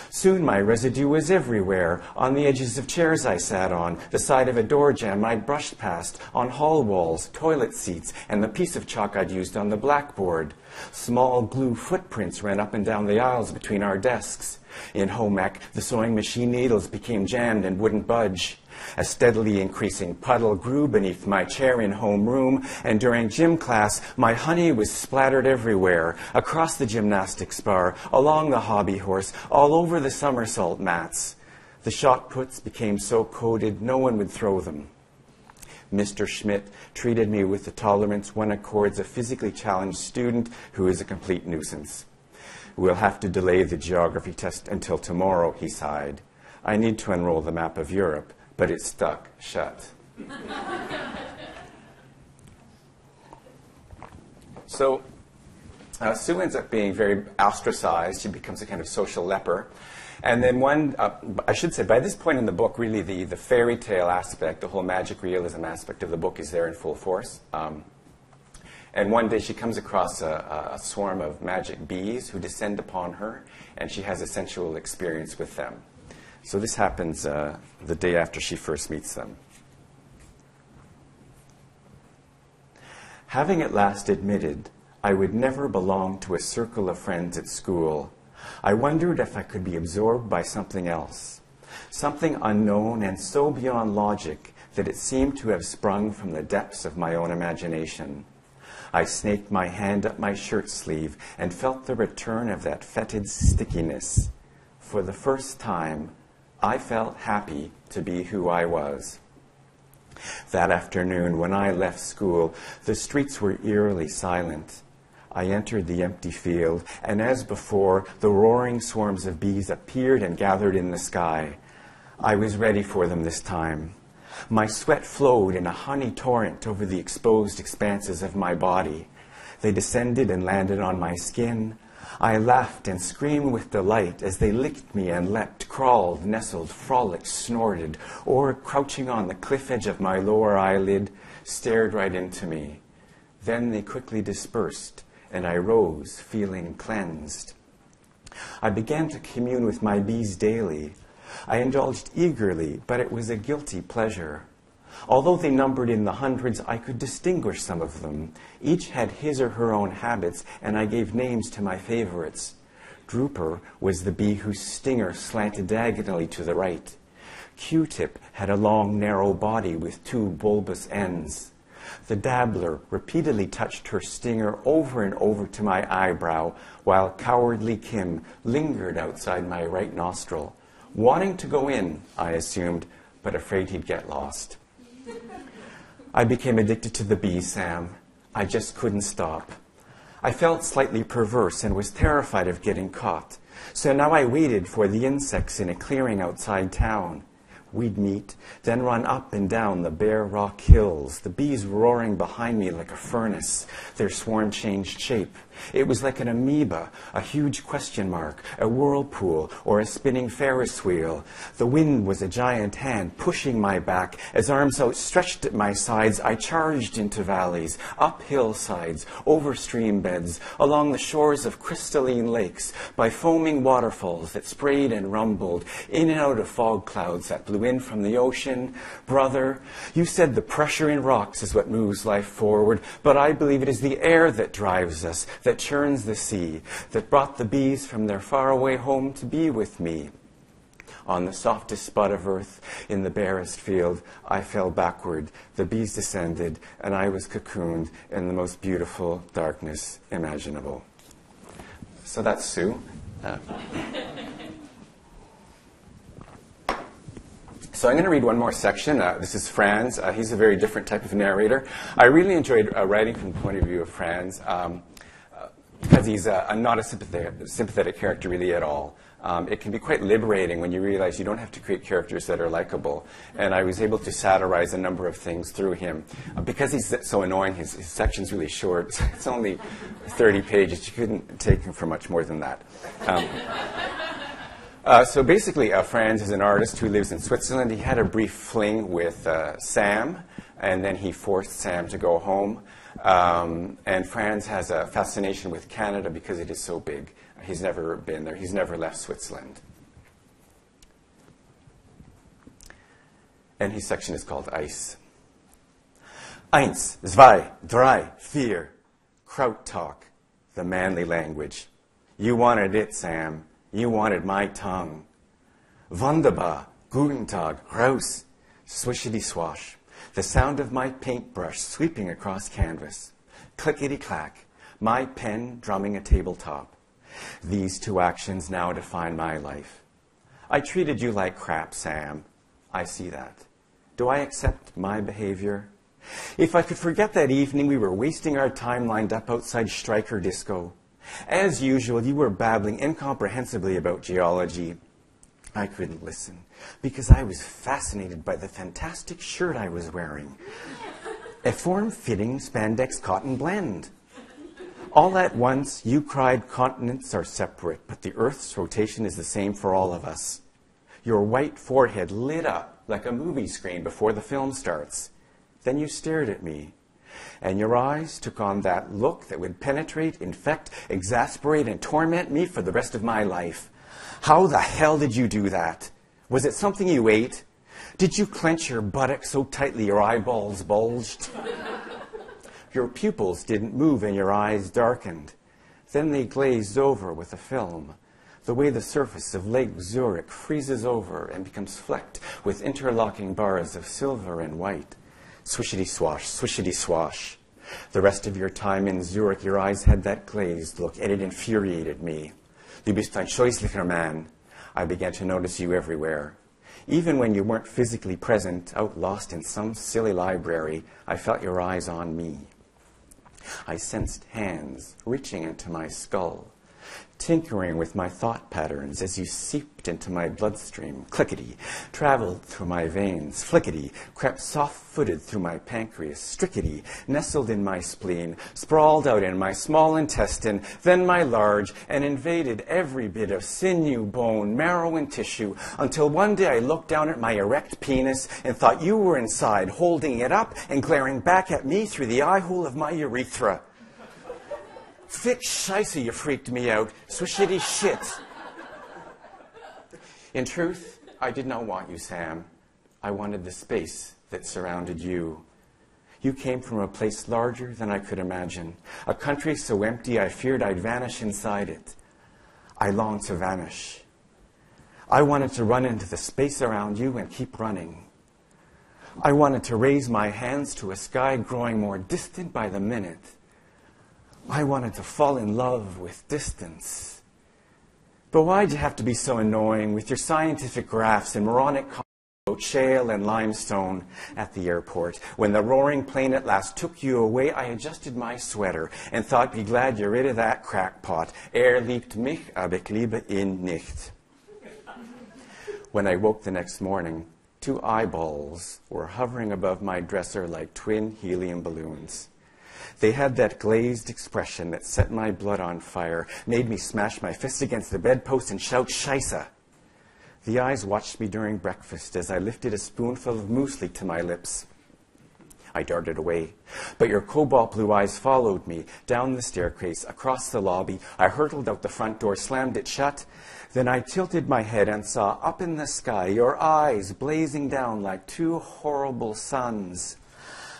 Soon my residue was everywhere, on the edges of chairs I sat on, the side of a door jamb I'd brushed past, on hall walls, toilet seats, and the piece of chalk I'd used on the blackboard. Small glue footprints ran up and down the aisles between our desks. In home ec, the sewing machine needles became jammed and wouldn't budge. A steadily increasing puddle grew beneath my chair in homeroom, and during gym class, my honey was splattered everywhere, across the gymnastics bar, along the hobby horse, all over the somersault mats. The shot puts became so coated, no one would throw them. Mr. Schmidt treated me with the tolerance one accords a physically challenged student who is a complete nuisance. "We'll have to delay the geography test until tomorrow," he sighed. "I need to unroll the map of Europe, but it's stuck shut." So Sue ends up being very ostracized. She becomes a kind of social leper. And then I should say, by this point in the book, really the fairy tale aspect, the whole magic realism aspect of the book is there in full force. And one day she comes across a swarm of magic bees who descend upon her, and she has a sensual experience with them. So this happens the day after she first meets them. Having at last admitted I would never belong to a circle of friends at school, I wondered if I could be absorbed by something else, something unknown and so beyond logic that it seemed to have sprung from the depths of my own imagination. I snaked my hand up my shirt sleeve and felt the return of that fetid stickiness. For the first time, I felt happy to be who I was. That afternoon, when I left school, the streets were eerily silent. I entered the empty field, and as before, the roaring swarms of bees appeared and gathered in the sky. I was ready for them this time. My sweat flowed in a honey torrent over the exposed expanses of my body. They descended and landed on my skin. I laughed and screamed with delight as they licked me and leapt, crawled, nestled, frolicked, snorted, or, crouching on the cliff edge of my lower eyelid, stared right into me. Then they quickly dispersed, and I rose, feeling cleansed. I began to commune with my bees daily. I indulged eagerly, but it was a guilty pleasure. Although they numbered in the hundreds, I could distinguish some of them. Each had his or her own habits, and I gave names to my favorites. Drooper was the bee whose stinger slanted diagonally to the right. Q-tip had a long, narrow body with two bulbous ends. The dabbler repeatedly touched her stinger over and over to my eyebrow, while cowardly Kim lingered outside my right nostril. Wanting to go in, I assumed, but afraid he'd get lost. I became addicted to the bees, Sam. I just couldn't stop. I felt slightly perverse and was terrified of getting caught. So now I waited for the insects in a clearing outside town. We'd meet, then run up and down the bare rock hills, the bees roaring behind me like a furnace. Their swarm changed shape. It was like an amoeba, a huge question mark, a whirlpool, or a spinning Ferris wheel. The wind was a giant hand pushing my back. As arms outstretched at my sides, I charged into valleys, up hillsides, over stream beds, along the shores of crystalline lakes, by foaming waterfalls that sprayed and rumbled, in and out of fog clouds that blew in from the ocean. Brother, you said the pressure in rocks is what moves life forward, but I believe it is the air that drives us, that churns the sea, that brought the bees from their faraway home to be with me. On the softest spot of earth, in the barest field, I fell backward, the bees descended, and I was cocooned in the most beautiful darkness imaginable. So that's Sue. So I'm going to read one more section. This is Franz. He's a very different type of narrator. I really enjoyed writing from the point of view of Franz because he's not a sympathetic character really at all. It can be quite liberating when you realize you don't have to create characters that are likable. And I was able to satirize a number of things through him. Because he's so annoying, his section's really short. It's only 30 pages. You couldn't take him for much more than that. So basically, Franz is an artist who lives in Switzerland. He had a brief fling with Sam, and then he forced Sam to go home. And Franz has a fascination with Canada because it is so big. He's never been there. He's never left Switzerland. And his section is called Ice. Eins, zwei, drei, vier. Kraut talk, the manly language. You wanted it, Sam. You wanted my tongue. Wunderbar, guten Tag, raus, swishity swash. The sound of my paintbrush sweeping across canvas. Clickety-clack, my pen drumming a tabletop. These two actions now define my life. I treated you like crap, Sam. I see that. Do I accept my behavior? If I could forget that evening we were wasting our time lined up outside Stryker Disco. As usual, you were babbling incomprehensibly about geology. I couldn't listen because I was fascinated by the fantastic shirt I was wearing. A form-fitting spandex cotton blend. All at once, you cried continents are separate, but the Earth's rotation is the same for all of us. Your white forehead lit up like a movie screen before the film starts. Then you stared at me, and your eyes took on that look that would penetrate, infect, exasperate, and torment me for the rest of my life. How the hell did you do that? Was it something you ate? Did you clench your buttock so tightly your eyeballs bulged? Your pupils didn't move and your eyes darkened. Then they glazed over with a film, the way the surface of Lake Zurich freezes over and becomes flecked with interlocking bars of silver and white. Swishity-swash, swishity-swash. The rest of your time in Zurich, your eyes had that glazed look, and it infuriated me. Du bist ein scheußlicher Mann. I began to notice you everywhere. Even when you weren't physically present, out lost in some silly library, I felt your eyes on me. I sensed hands reaching into my skull, tinkering with my thought patterns as you seeped into my bloodstream. Clickety, traveled through my veins. Flickety, crept soft-footed through my pancreas. Strickety, nestled in my spleen, sprawled out in my small intestine, then my large, and invaded every bit of sinew, bone, marrow, and tissue, until one day I looked down at my erect penis and thought you were inside, holding it up and glaring back at me through the eye-hole of my urethra. Thick scheisse, you freaked me out. Swishity shit. In truth, I did not want you, Sam. I wanted the space that surrounded you. You came from a place larger than I could imagine, a country so empty I feared I'd vanish inside it. I longed to vanish. I wanted to run into the space around you and keep running. I wanted to raise my hands to a sky growing more distant by the minute. I wanted to fall in love with distance. But why'd you have to be so annoying with your scientific graphs and moronic comments about shale and limestone at the airport? When the roaring plane at last took you away, I adjusted my sweater and thought, be glad you're rid of that crackpot. Liebt mich, aber ich liebe ihn nicht. When I woke the next morning, 2 eyeballs were hovering above my dresser like twin helium balloons. They had that glazed expression that set my blood on fire, made me smash my fist against the bedpost and shout, Scheisse! The eyes watched me during breakfast as I lifted a spoonful of muesli to my lips. I darted away, but your cobalt blue eyes followed me down the staircase, across the lobby. I hurtled out the front door, slammed it shut. Then I tilted my head and saw up in the sky your eyes blazing down like 2 horrible suns.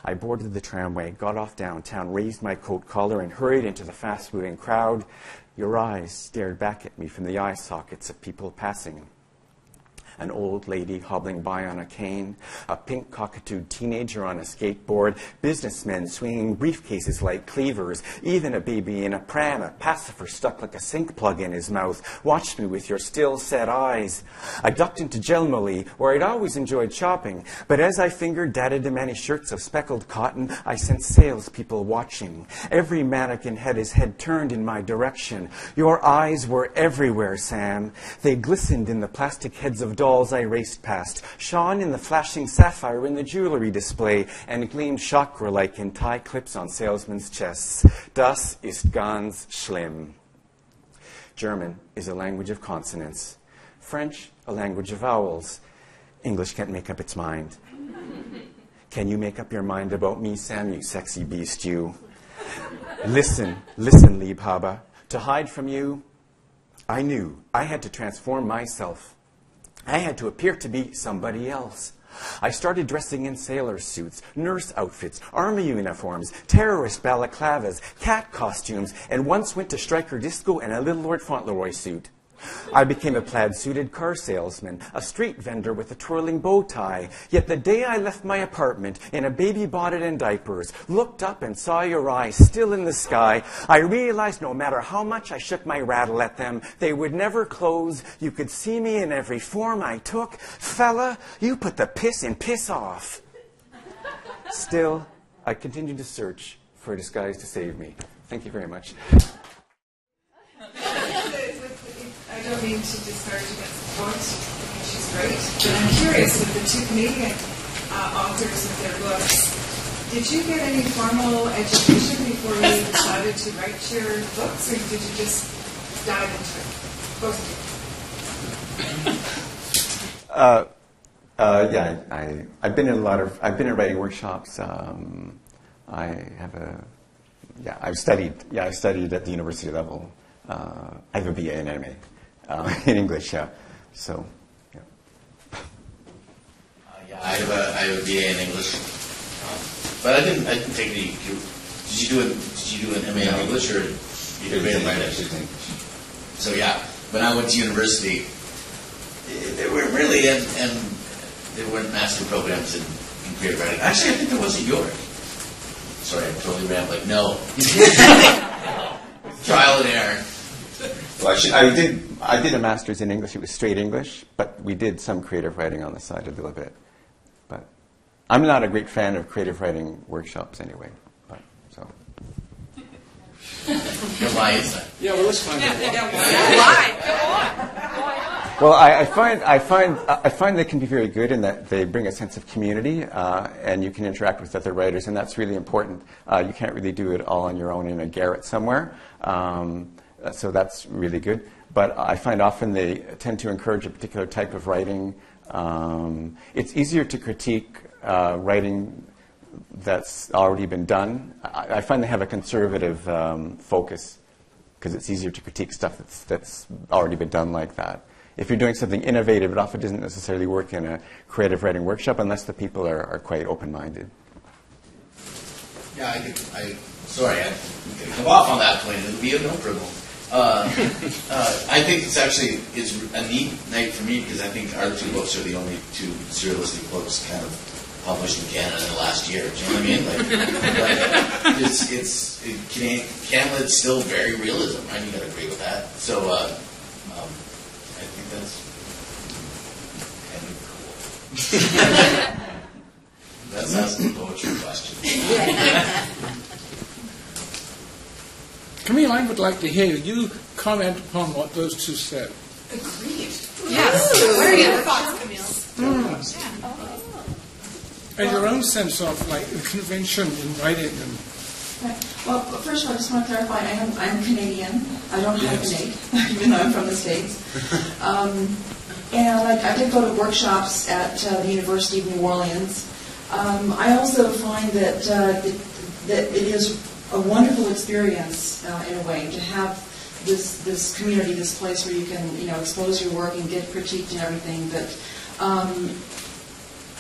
I boarded the tramway, got off downtown, raised my coat collar, and hurried into the fast-moving crowd. Your eyes stared back at me from the eye sockets of people passing. An old lady hobbling by on a cane, a pink cockatooed teenager on a skateboard, businessmen swinging briefcases like cleavers, even a baby in a pram, a pacifier stuck like a sink plug in his mouth, watched me with your still set eyes. I ducked into Jelmoli, where I'd always enjoyed shopping, but as I fingered data-demanding shirts of speckled cotton, I sensed salespeople watching. Every mannequin had his head turned in my direction. Your eyes were everywhere, Sam. They glistened in the plastic heads of dolls I raced past, shone in the flashing sapphire in the jewelry display, and gleamed chakra-like in tie clips on salesmen's chests. Das ist ganz schlimm. German is a language of consonants. French, a language of vowels. English can't make up its mind. Can you make up your mind about me, Sam, you sexy beast, you? Listen, Liebhaber. To hide from you, I knew I had to transform myself. I had to appear to be somebody else. I started dressing in sailor suits, nurse outfits, army uniforms, terrorist balaclavas, cat costumes, and once went to striker disco in a Little Lord Fauntleroy suit. I became a plaid-suited car salesman, a street vendor with a twirling bow tie. Yet the day I left my apartment in a baby bonnet and diapers, looked up and saw your eyes still in the sky, I realized no matter how much I shook my rattle at them, they would never close. You could see me in every form I took. Fella, you put the piss in piss off. Still, I continued to search for a disguise to save me. Thank you very much. I don't mean to discourage against the point, because she's great, but I'm curious, with the 2 Canadian authors with their books, did you get any formal education before you decided to write your books, or did you just dive into it? Both of you. Yeah, I've been in writing workshops. I've studied at the university level. I have a BA in anime. In English, yeah. So, yeah. I have a BA in English, but I didn't take any. Did you do an MA in English, or you did creative writing? So yeah, when I went to university, there weren't really and there weren't master programs in creative writing. Actually, I think there was at York. Sorry, I'm totally rambling. No. Trial and error. Well, I did a master's in English. It was straight English, but we did some creative writing on the side a little bit. But I'm not a great fan of creative writing workshops anyway. But, so. Why is that? Yeah, well, let's find out Why? Well, I find they can be very good in that they bring a sense of community, and you can interact with other writers, and that's really important. You can't really do it all on your own in a garret somewhere. So that's really good. But I find often they tend to encourage a particular type of writing. It's easier to critique writing that's already been done. I find they have a conservative focus because it's easier to critique stuff that's already been done like that. If you're doing something innovative, it often doesn't necessarily work in a creative writing workshop unless the people are quite open-minded. Yeah, sorry, I can come off on that point. It would be no problem. I think it's a neat night for me because I think our 2 books are the only 2 surrealistic books kind of published in Canada in the last year. Do you know what I mean? Canada's still very realism, right? You got to agree with that. So I think that's kind of cool. That's asking poetry questions. Camille, I would like to hear you comment upon what those two said. Agreed. Yes. What are your thoughts, Camille? And your own sense of like the convention in writing and Well, first of all, I just want to clarify, I'm Canadian. I don't hyphenate, even though I'm from the States. And I did go to workshops at the University of New Orleans. I also find that that it is a wonderful experience, in a way, to have this community, this place where you can, expose your work and get critiqued and everything. But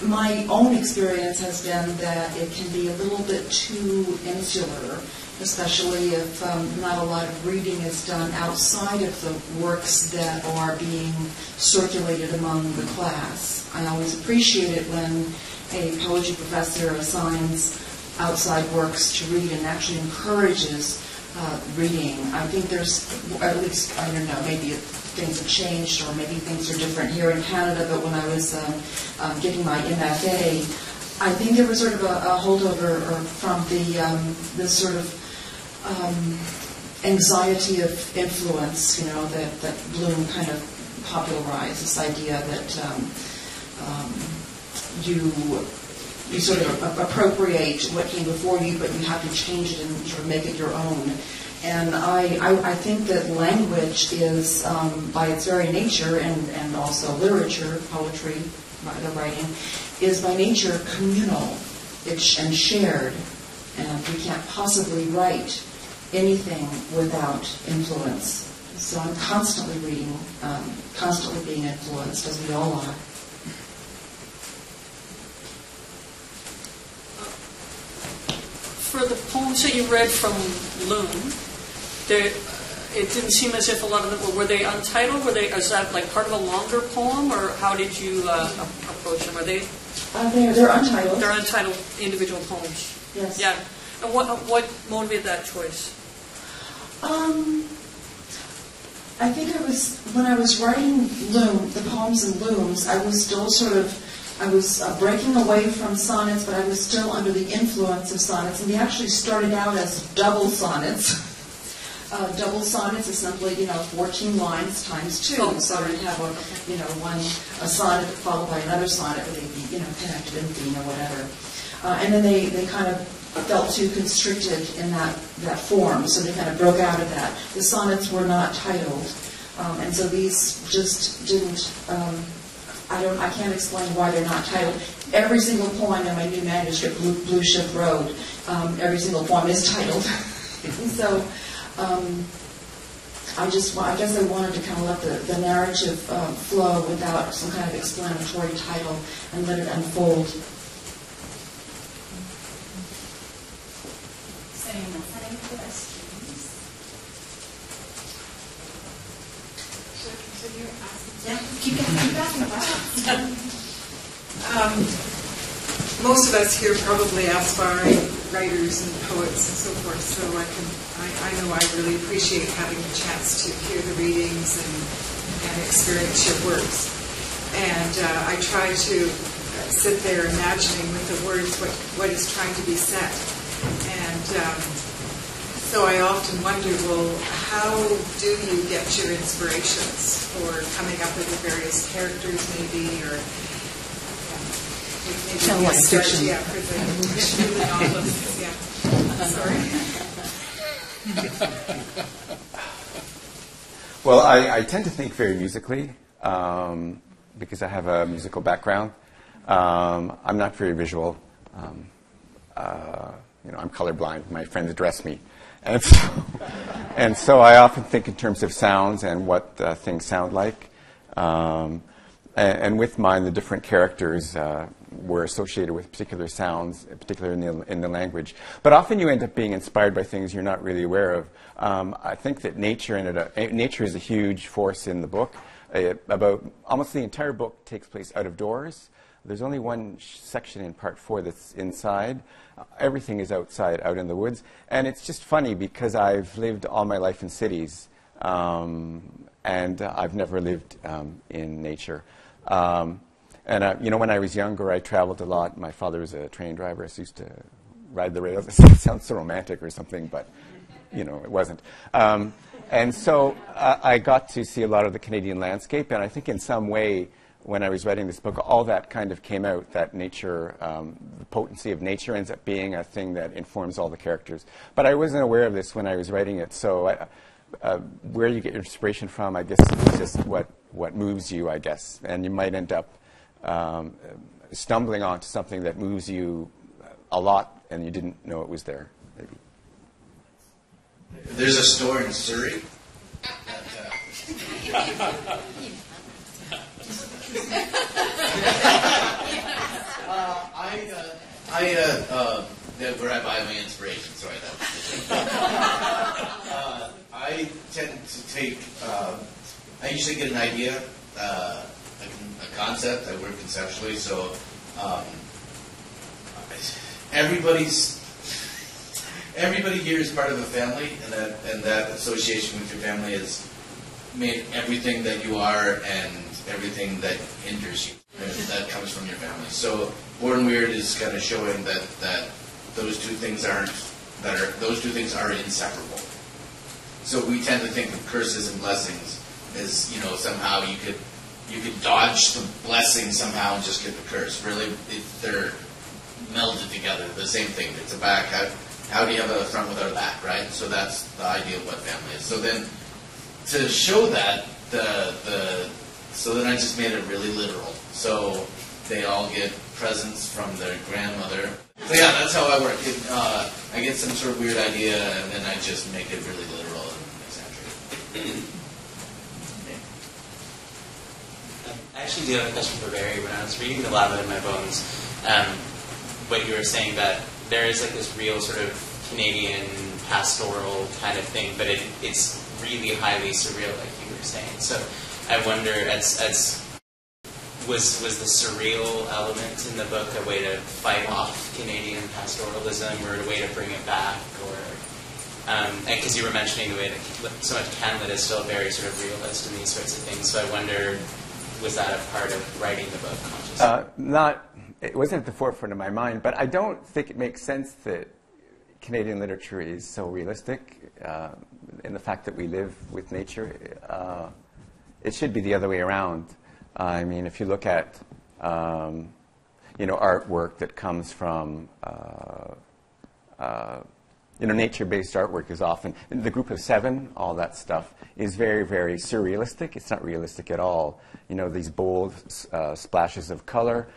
my own experience has been that it can be a little bit too insular, especially if not a lot of reading is done outside of the works that are being circulated among the class. I always appreciate it when a poetry professor assigns outside works to read and actually encourages reading. I think there's, at least, I don't know, maybe things have changed or maybe things are different here in Canada, but when I was getting my MFA, I think there was sort of a holdover from this sort of anxiety of influence, that Bloom kind of popularized, this idea that you sort of appropriate what came before you, but you have to change it and sort of make it your own. And I think that language is, by its very nature, and also literature, poetry, the writing, is by nature communal and shared. And we can't possibly write anything without influence. So I'm constantly reading, constantly being influenced, as we all are. For the poems that you read from Loom, it didn't seem as if a lot of them were they untitled? Is that like part of a longer poem, or how did you approach them? Are they? They're untitled. They're untitled individual poems. Yes. Yeah. And what motivated that choice? I think when I was writing the poems in Looms, I was still I was breaking away from sonnets, but I was still under the influence of sonnets, and they actually started out as double sonnets. Double sonnets is simply, 14 lines times 2. Oh, so you'd have a sonnet followed by another sonnet, where they'd be, connected in theme or whatever. And then they kind of felt too constricted in that form, so they kind of broke out of that. The sonnets were not titled, and so these just didn't. I can't explain why they're not titled. Every single poem in my new manuscript, Blueshift Road, every single poem is titled. So I guess I wanted to kind of let the narrative flow without some kind of explanatory title and let it unfold. Yeah, keep asking most of us here probably aspiring writers and poets and so forth, so I know I really appreciate having the chance to hear the readings and experience your works. And I try to sit there imagining with the words what is trying to be said. And so I often wonder, well, how do you get your inspirations for coming up with the various characters, maybe, or maybe Sound like fiction. Yeah, for the novelists. Yeah. Sorry. Well, I tend to think very musically because I have a musical background. I'm not very visual. I'm colorblind. My friends address me. And so I often think in terms of sounds and what things sound like. And with mine, the different characters were associated with particular sounds, particularly in the language. But often you end up being inspired by things you're not really aware of. I think that nature is a huge force in the book. About almost the entire book takes place out of doors. There's only one section in part 4 that's inside. Everything is outside, out in the woods. And it's just funny because I've lived all my life in cities. and I've never lived in nature. You know, when I was younger, I traveled a lot. My father was a train driver. I used to ride the rails. It sounds so romantic or something, but, you know, it wasn't. And so I got to see a lot of the Canadian landscape, and I think in some way, when I was writing this book, all that kind of came out, that nature, the potency of nature ends up being a thing that informs all the characters. But I wasn't aware of this when I was writing it, so where you get your inspiration from, I guess, is just what moves you, I guess. And you might end up stumbling onto something that moves you a lot, and you didn't know it was there, maybe. There's a store in Surrey. Where I buy my inspiration. Sorry, that was I tend to take. I usually get an idea, a concept. I work conceptually, so everybody here is part of a family, and that association with your family has made everything that you are and everything that hinders you. That comes from your family. So Born Weird is kind of showing that those two things are inseparable. So we tend to think of curses and blessings as, you know, somehow you could dodge the blessing somehow and just get the curse. Really, they're melded together. The same thing. It's a back. How do you have a front without a back, right? So that's the idea of what family is. So then, to show that, so then I just made it really literal. So they all get presents from their grandmother. So yeah, that's how I work. I get some sort of weird idea, and then I just make it really literal and exaggerate. I actually do have a question for Barry. When I was reading The Lava in My Bones, what you were saying, that there is like this real sort of Canadian pastoral kind of thing, but it's really highly surreal, like you were saying. So I wonder, was the surreal element in the book a way to fight off Canadian pastoralism, or a way to bring it back, or because you were mentioning the way that so much Canada is still very sort of realist in these sorts of things. So I wonder, was that a part of writing the book consciously? It wasn't at the forefront of my mind, but I don't think it makes sense that Canadian literature is so realistic in the fact that we live with nature. It should be the other way around. I mean, if you look at artwork that comes from nature-based artwork is often the Group of Seven. All that stuff is very, very surrealistic. It's not realistic at all. You know, these bold splashes of color.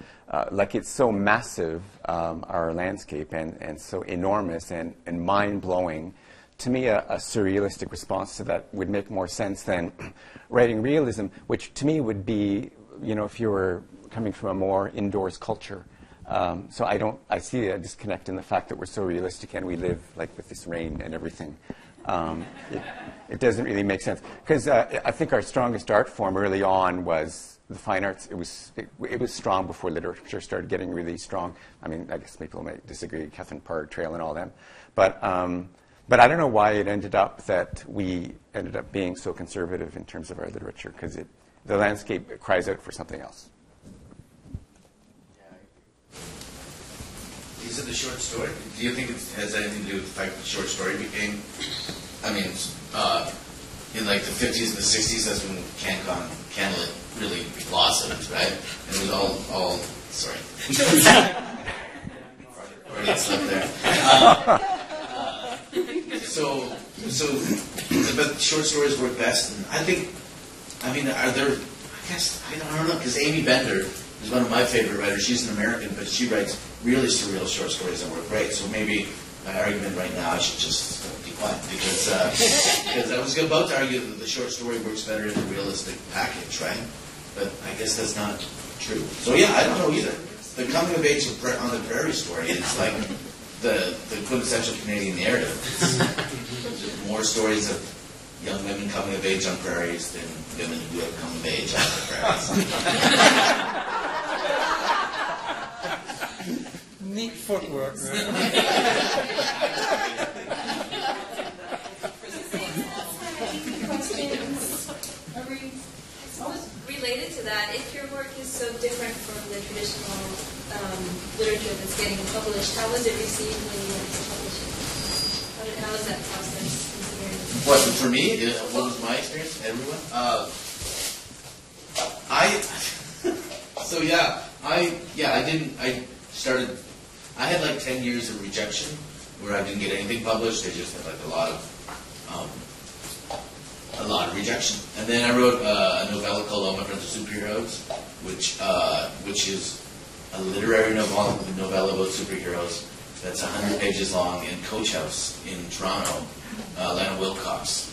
Like, it's so massive, our landscape, and so enormous and mind-blowing. To me, a surrealistic response to that would make more sense than writing realism, which to me would be, if you were coming from a more indoors culture. So I see a disconnect in the fact that we're so realistic and we live like with this rain and everything. It doesn't really make sense. Because I think our strongest art form early on was the fine arts. It was strong before literature started getting really strong. I mean, I guess people might disagree, Catherine Parr, Trail and all them. But I don't know why it ended up that we ended up being so conservative in terms of our literature, because the landscape cries out for something else. Is it the short story? Do you think it has anything to do with the fact that the short story became, in like the 50s and the 60s, that's when Canada really blossomed, right? And it was all sorry. Already slept there. But short stories work best, and I don't know, because Amy Bender is one of my favorite writers. She's an American, but she writes really surreal short stories that work great. So maybe my argument right now, I should just be quiet, because I was about to argue that the short story works better in a realistic package, right? But I guess that's not true. So yeah, I don't know either. The coming of age on the prairie story is like the quintessential Canadian narrative. There's more stories of young women coming of age on prairies than women who have come of age on the prairies. Neat footwork, right? Questions? that, if your work is so different from the traditional literature that's getting published, how was it received when you went to publish it? How was that process? What, for me? What was my experience? Everyone? I had like 10 years of rejection where I didn't get anything published. I just had like a lot of rejection. And then I wrote a novella called All My Friends Are Superheroes, which is a literary novella about superheroes that's 100 pages long in Coach House in Toronto. Lana Wilcox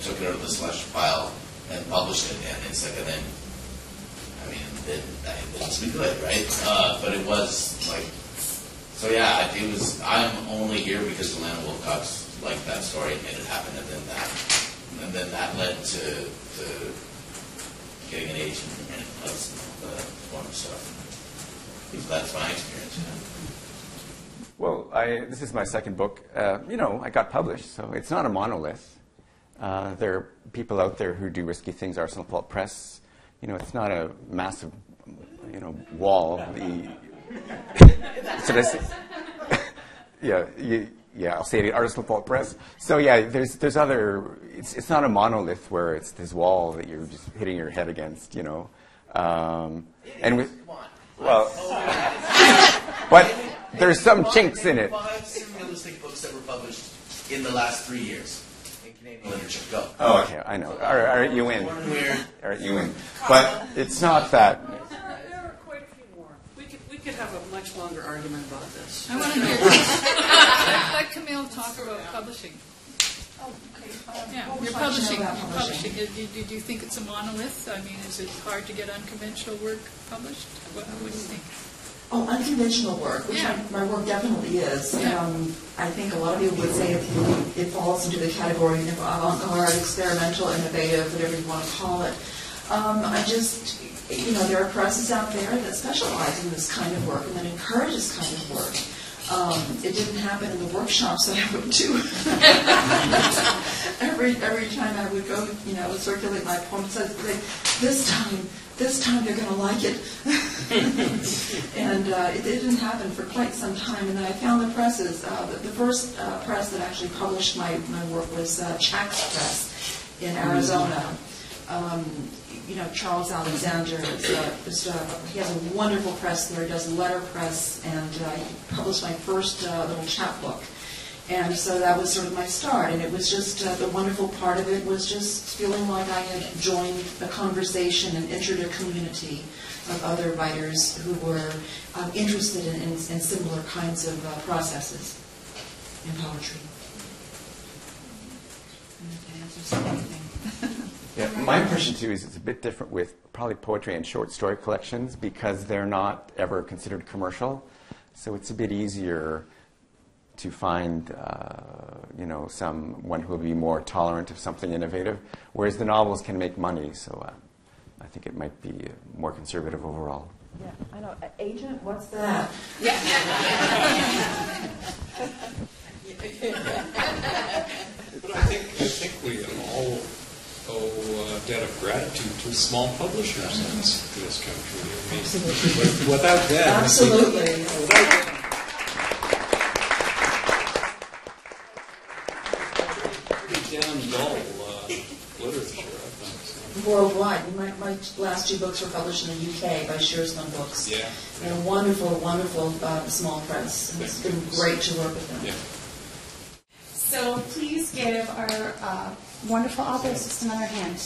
took it out of the slush pile and published it, and it's like, and then, I mean, it didn't be good, right? But it was like, so yeah, it was, I'm only here because Lana Wilcox liked that story and made it happen, and then that led to getting an agent and all the form of stuff. So that's my experience. Well, this is my second book. I got published, so it's not a monolith. There are people out there who do risky things. Arsenal Fault Press, it's not a massive, wall. Should I say? Yeah, I'll say it. Arsenal Fault Press. So yeah, there's other. It's not a monolith where it's this wall that you're just hitting your head against, and with but. There's some chinks in it. 5 surrealistic books that were published in the last 3 years in Canadian literature. Go. Oh, okay, I know. All right, you win. All right, you win. But it's not that. There are quite a few more. We could have a much longer argument about this. I want to hear this. Let Camille talk about publishing. Oh, okay. Yeah, you're publishing. Do you think it's a monolith? I mean, is it hard to get unconventional work published? What do you think? Oh, unconventional work, which my work definitely is. Yeah. I think a lot of people would say it falls into the category of avant-garde, experimental, innovative, whatever you want to call it. There are presses out there that specialize in this kind of work and that encourage this kind of work. It didn't happen in the workshops that I went to. every time I would go, circulate my poems, I'd say, this time they're going to like it. And it didn't happen for quite some time. And then I found the presses. The first press that actually published my work was Chax Press in Arizona. Charles Alexander, he has a wonderful press there. He does letter press, and he published my first little chapbook. And so that was sort of my start, and it was just the wonderful part of it was just feeling like I had joined a conversation and entered a community of other writers who were interested in similar kinds of processes in poetry. Yeah, my impression too is it's a bit different with probably poetry and short story collections because they're not ever considered commercial, so it's a bit easier to find, someone who will be more tolerant of something innovative, whereas the novels can make money, so I think it might be more conservative overall. Yeah, I know. Agent, what's that? But I think we all owe a debt of gratitude to small publishers in this country. I mean, absolutely. Without them, absolutely. dull literature, I think. So. Worldwide. My last 2 books were published in the UK by Shearsman Books. Yeah. And a wonderful, wonderful small press. And it's been great to work with them. Yeah. So please give our wonderful author assistant another hand.